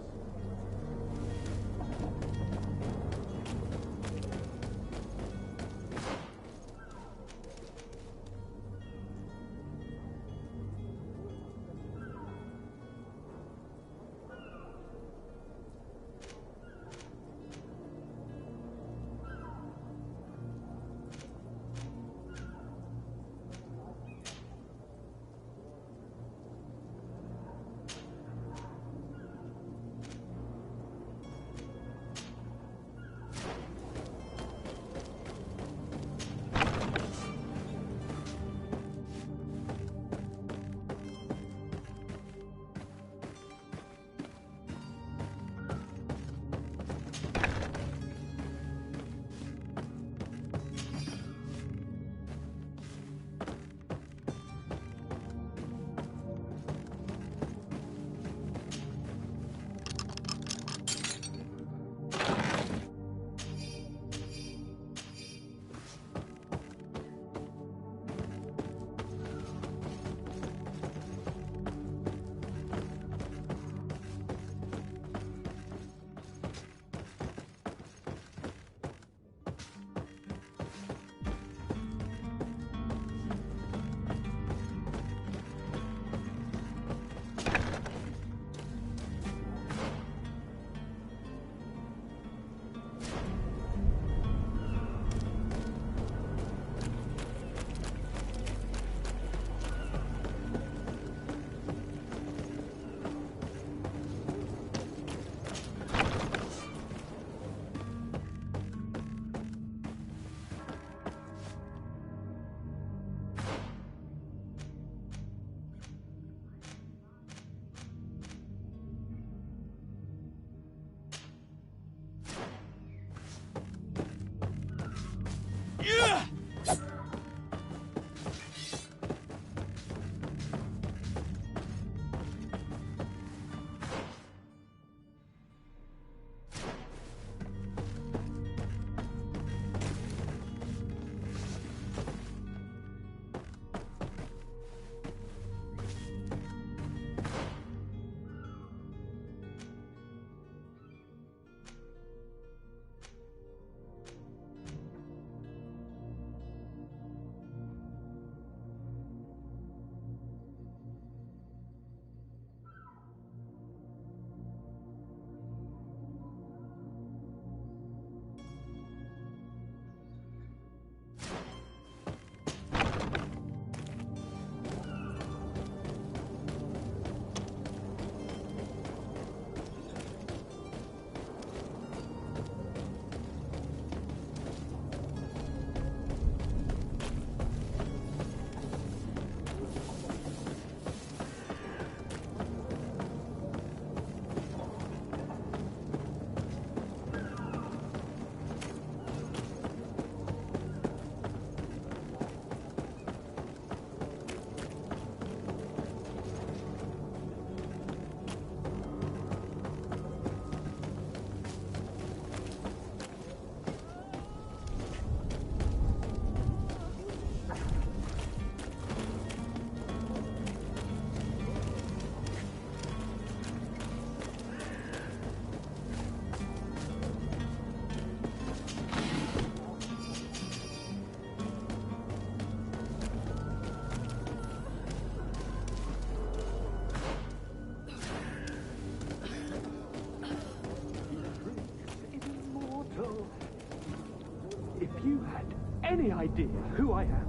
any idea who I am?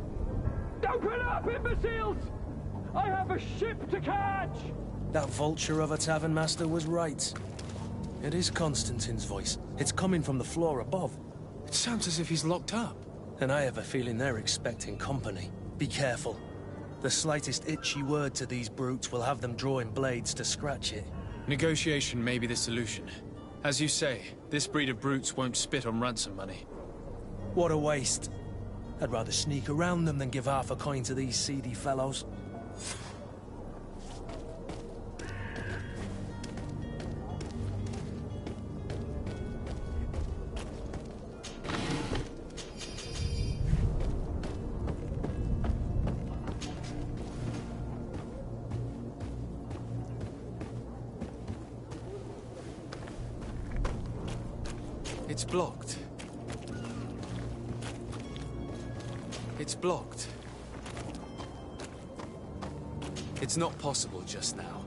Open up, imbeciles! I have a ship to catch! That vulture of a tavern master was right. It is Constantine's voice. It's coming from the floor above. It sounds as if he's locked up. And I have a feeling they're expecting company. Be careful. The slightest itchy word to these brutes will have them drawing blades to scratch it. Negotiation may be the solution. As you say, this breed of brutes won't spit on ransom money. What a waste. I'd rather sneak around them than give half a coin to these seedy fellows. It's blocked. It's blocked. It's not possible just now.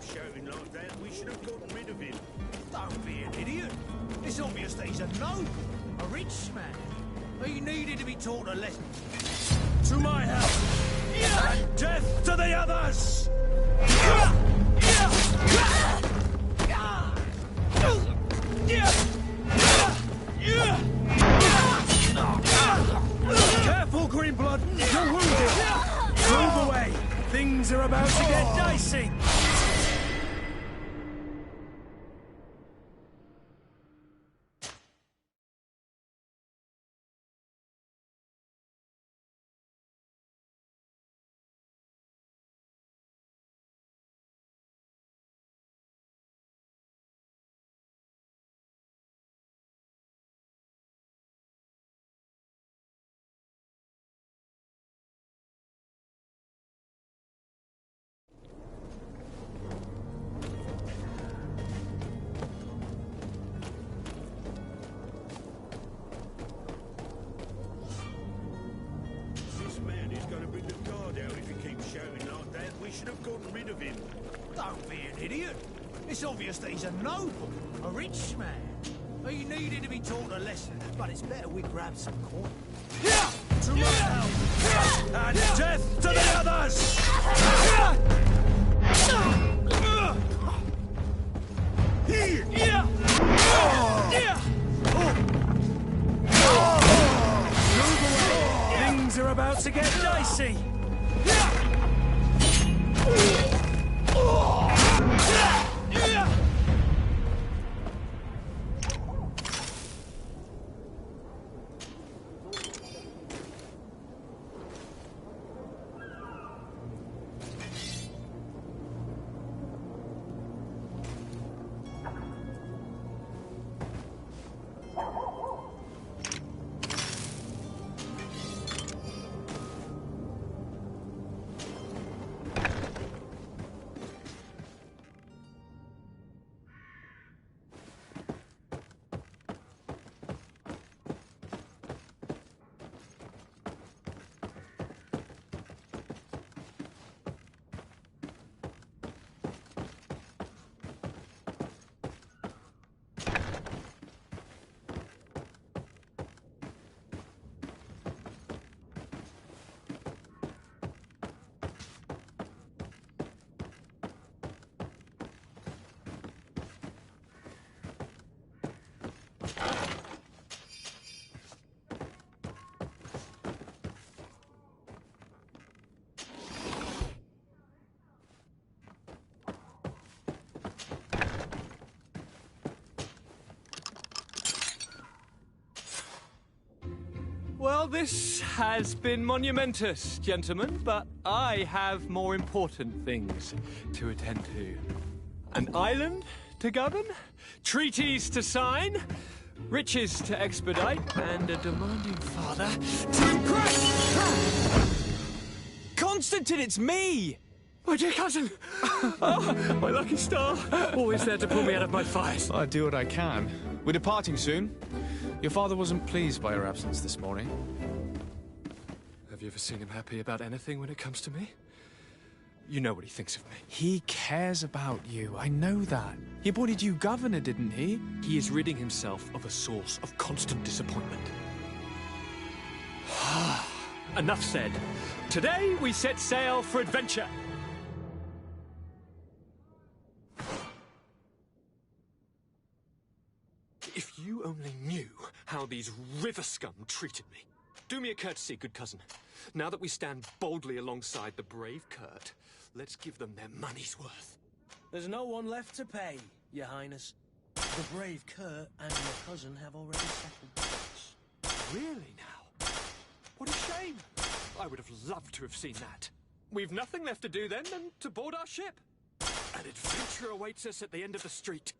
Shouting like that, we should have gotten rid of him. Don't be an idiot. It's obvious that he's a noble, a rich man. He needed to be taught a lesson. To my house! And death to the others! Careful, Greenblood! You're wounded! Move away! Things are about to get dicey! Don't be an idiot. It's obvious that he's a noble, a rich man. He needed to be taught a lesson, but it's better we grab some corn. To my house! And death to the others! Move away! Things are about to get dicey! Well, this has been monumentous, gentlemen, but I have more important things to attend to. An island to govern, treaties to sign, riches to expedite, and a demanding father to impress! Constantine, it's me! My dear cousin! Oh, my lucky star! Always there to pull me out of my fires. I'll do what I can. We're departing soon. Your father wasn't pleased by your absence this morning. Have you ever seen him happy about anything when it comes to me? You know what he thinks of me. He cares about you, I know that. He appointed you governor, didn't he? He is ridding himself of a source of constant disappointment. Enough said. Today we set sail for adventure. If you only knew how these river scum treated me. Do me a courtesy, good cousin. Now that we stand boldly alongside the brave Kurt, let's give them their money's worth. There's no one left to pay, Your Highness. The brave Kurt and your cousin have already settled debts. Really now? What a shame. I would have loved to have seen that. We've nothing left to do then than to board our ship. An adventure awaits us at the end of the street.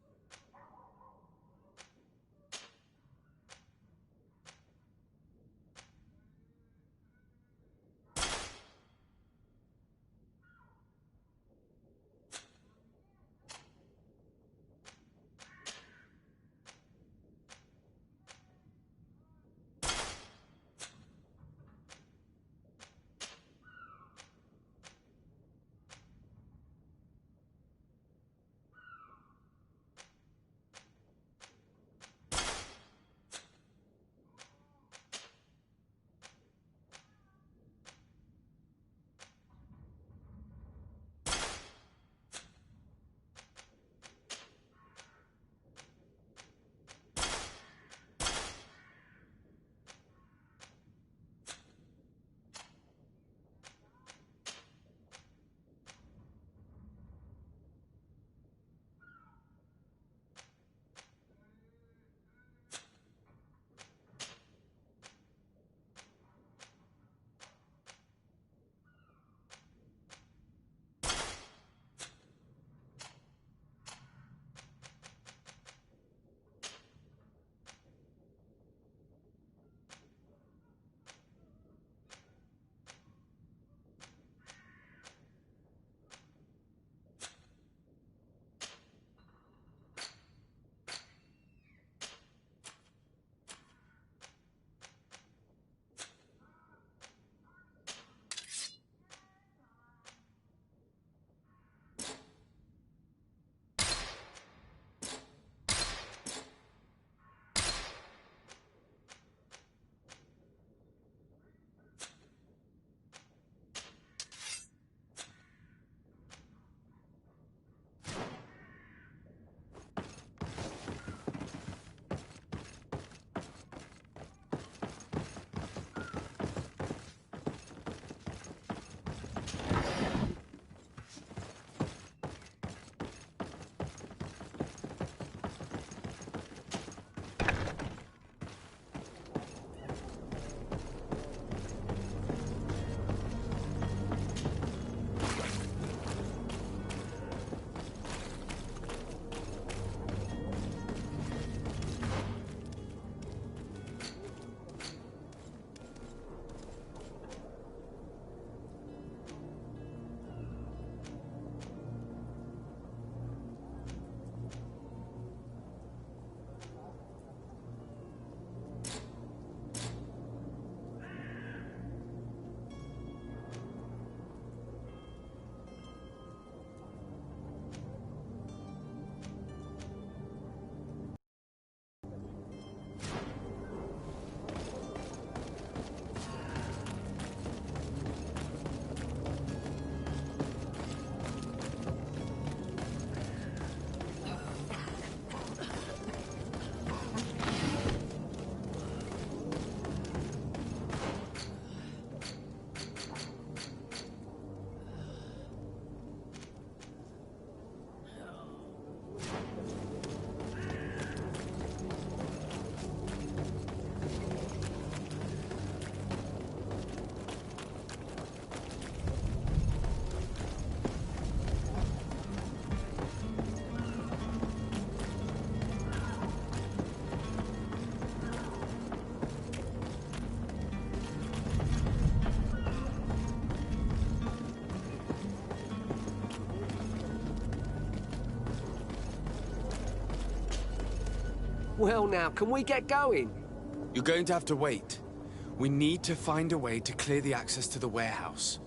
Well now, can we get going? You're going to have to wait. We need to find a way to clear the access to the warehouse.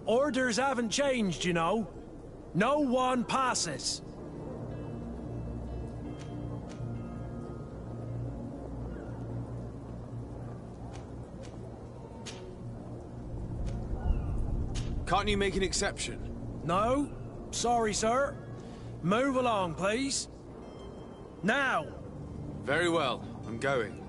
Orders haven't changed, you know. No one passes. Can't you make an exception? No. Sorry, sir. Move along, please. Now! Very well. I'm going.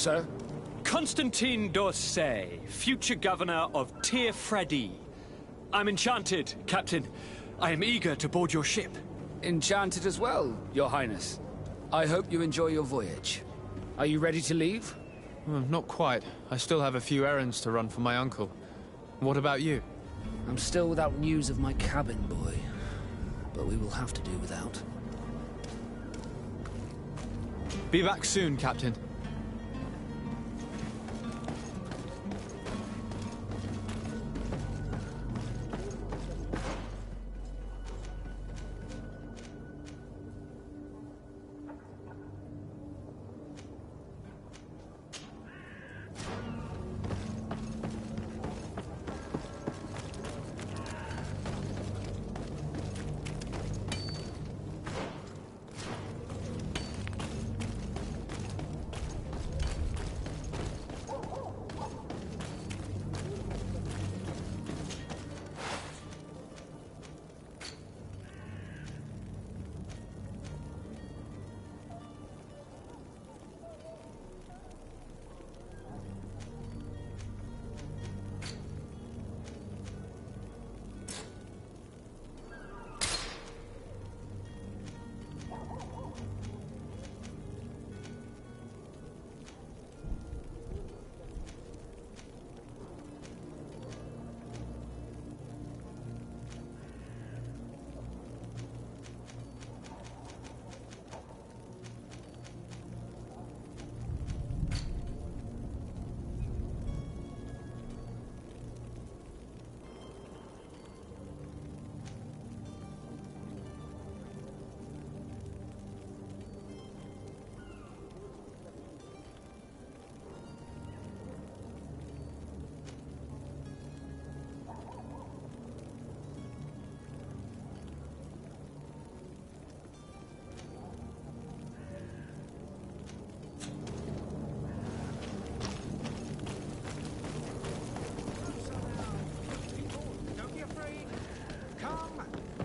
Sir? Constantine d'Orsay, future governor of Tir Freddy. I'm enchanted, Captain. I am eager to board your ship. Enchanted as well, Your Highness. I hope you enjoy your voyage. Are you ready to leave? Not quite. I still have a few errands to run for my uncle. What about you? I'm still without news of my cabin boy, but we will have to do without. Be back soon, Captain.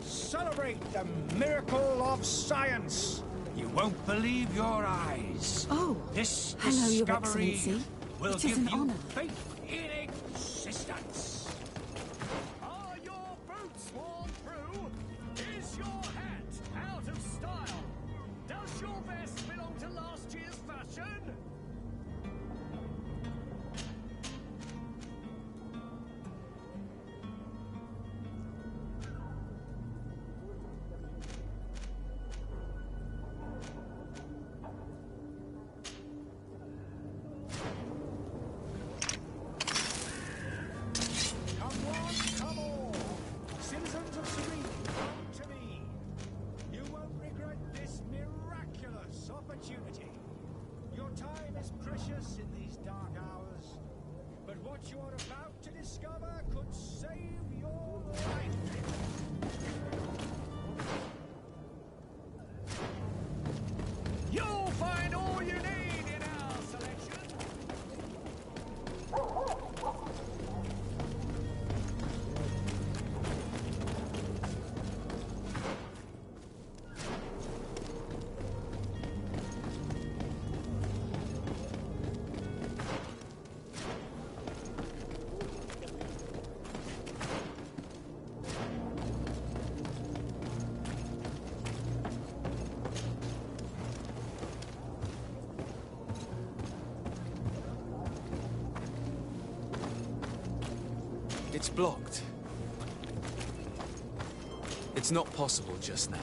Celebrate the miracle of science. You won't believe your eyes. Oh, this hello, Your discovery Excellency. will It is give an you honor. faith in existence. Are your boots worn through? Is your hat out of style? Does your vest belong to last year's fashion? Opportunity. Your time is precious in these dark hours, but what you are about to discover could save your life. It's blocked. It's not possible just now.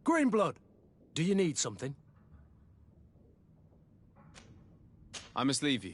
Greenblood, do you need something? I must leave you.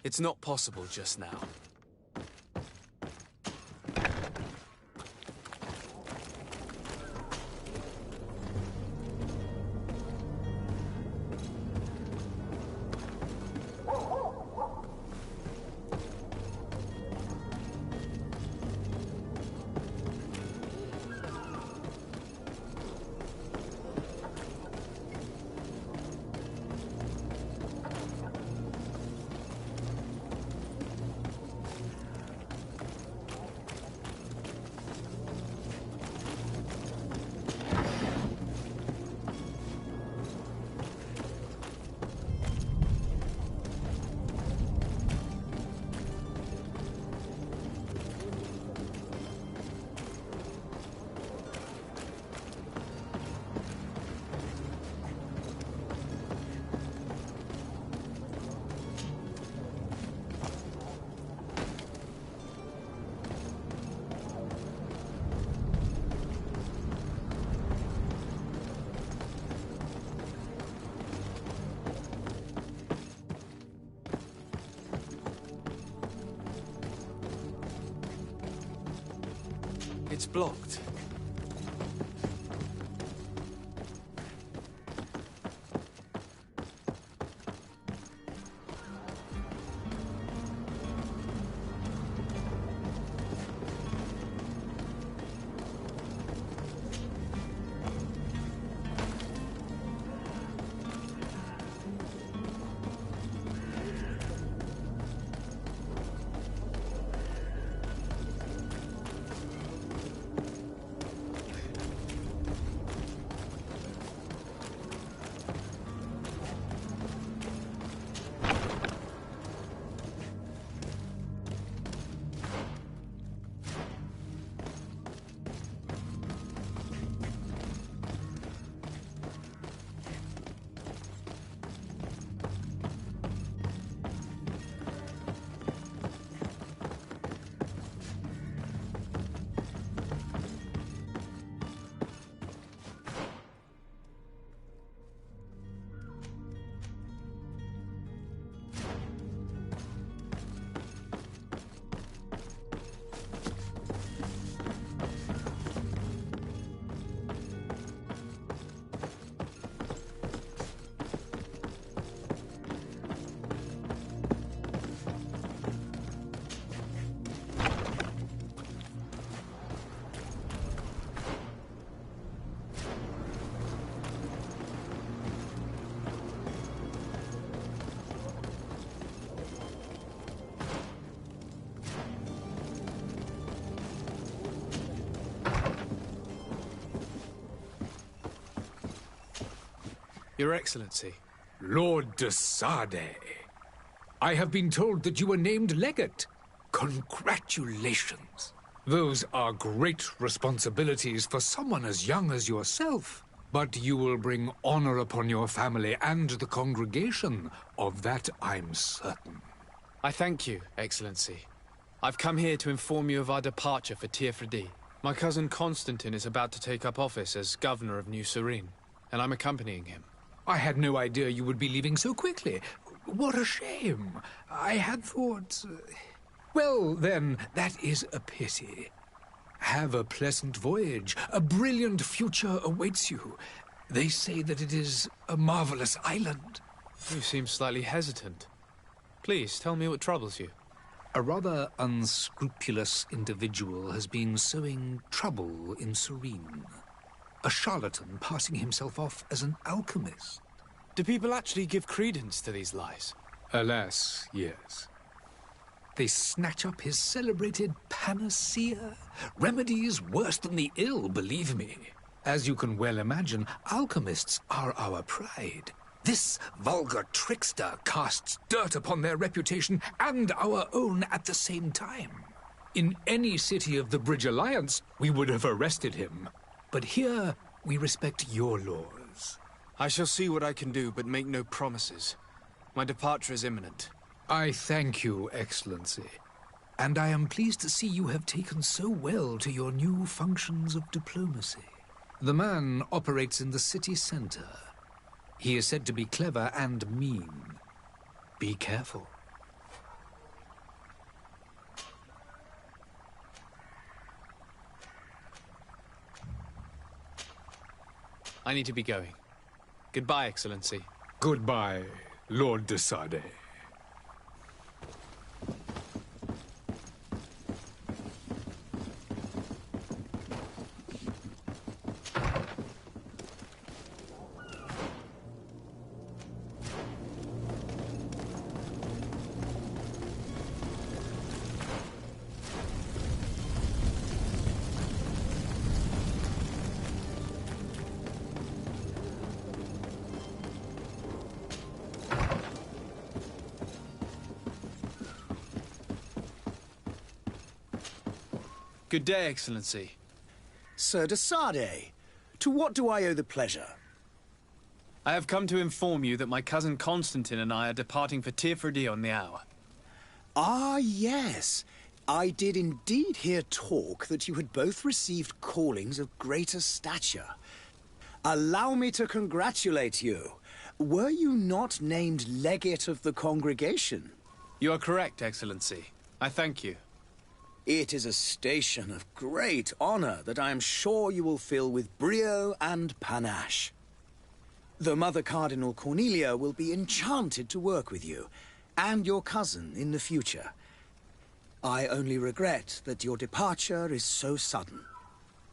It's not possible just now. It's blocked. Your Excellency. Lord de Sade. I have been told that you were named legate. Congratulations. Those are great responsibilities for someone as young as yourself. But you will bring honor upon your family and the congregation. Of that I'm certain. I thank you, Excellency. I've come here to inform you of our departure for Teerfredi. My cousin Constantine is about to take up office as governor of New Serene, and I'm accompanying him. I had no idea you would be leaving so quickly. What a shame. I had thought... Well, then, that is a pity. Have a pleasant voyage. A brilliant future awaits you. They say that it is a marvelous island. You seem slightly hesitant. Please, tell me what troubles you. A rather unscrupulous individual has been sowing trouble in Serene. A charlatan passing himself off as an alchemist. Do people actually give credence to these lies? Alas, yes. They snatch up his celebrated panacea. Remedies worse than the ill, believe me. As you can well imagine, alchemists are our pride. This vulgar trickster casts dirt upon their reputation and our own at the same time. In any city of the Bridge Alliance, we would have arrested him. But here, we respect your laws. I shall see what I can do, but make no promises. My departure is imminent. I thank you, Excellency. And I am pleased to see you have taken so well to your new functions of diplomacy. The man operates in the city center. He is said to be clever and mean. Be careful. I need to be going. Goodbye, Excellency. Goodbye, Lord de Sade. Good day, Excellency. Sir de Sade, to what do I owe the pleasure? I have come to inform you that my cousin Constantine and I are departing for Teerfredi on the hour. Ah, yes. I did indeed hear talk that you had both received callings of greater stature. Allow me to congratulate you. Were you not named legate of the congregation? You are correct, Excellency. I thank you. It is a station of great honor that I am sure you will fill with brio and panache. The Mother Cardinal Cornelia will be enchanted to work with you, and your cousin in the future. I only regret that your departure is so sudden.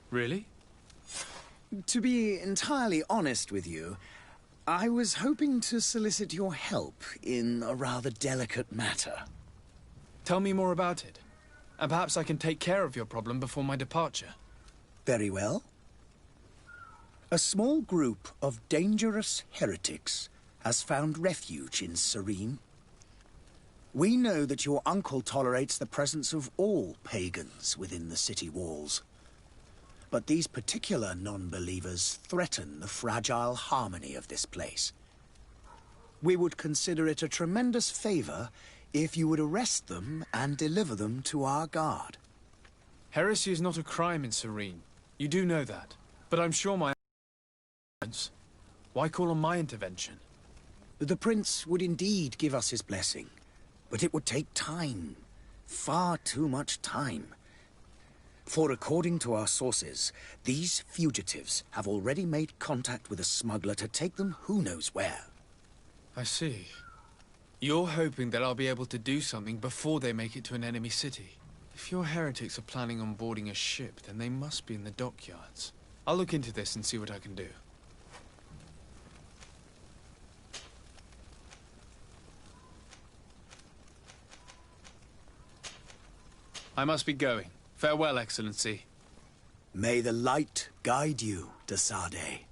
Really? To be entirely honest with you, I was hoping to solicit your help in a rather delicate matter. Tell me more about it. And perhaps I can take care of your problem before my departure. Very well. A small group of dangerous heretics has found refuge in Serene. We know that your uncle tolerates the presence of all pagans within the city walls. But these particular non-believers threaten the fragile harmony of this place. We would consider it a tremendous favor if you would arrest them and deliver them to our guard. Heresy is not a crime in Serene. You do know that. But I'm sure my... Why call on my intervention? The Prince would indeed give us his blessing, but it would take time. Far too much time. For according to our sources, these fugitives have already made contact with a smuggler to take them who knows where. I see. You're hoping that I'll be able to do something before they make it to an enemy city. If your heretics are planning on boarding a ship, then they must be in the dockyards. I'll look into this and see what I can do. I must be going. Farewell, Excellency. May the light guide you, de Sade.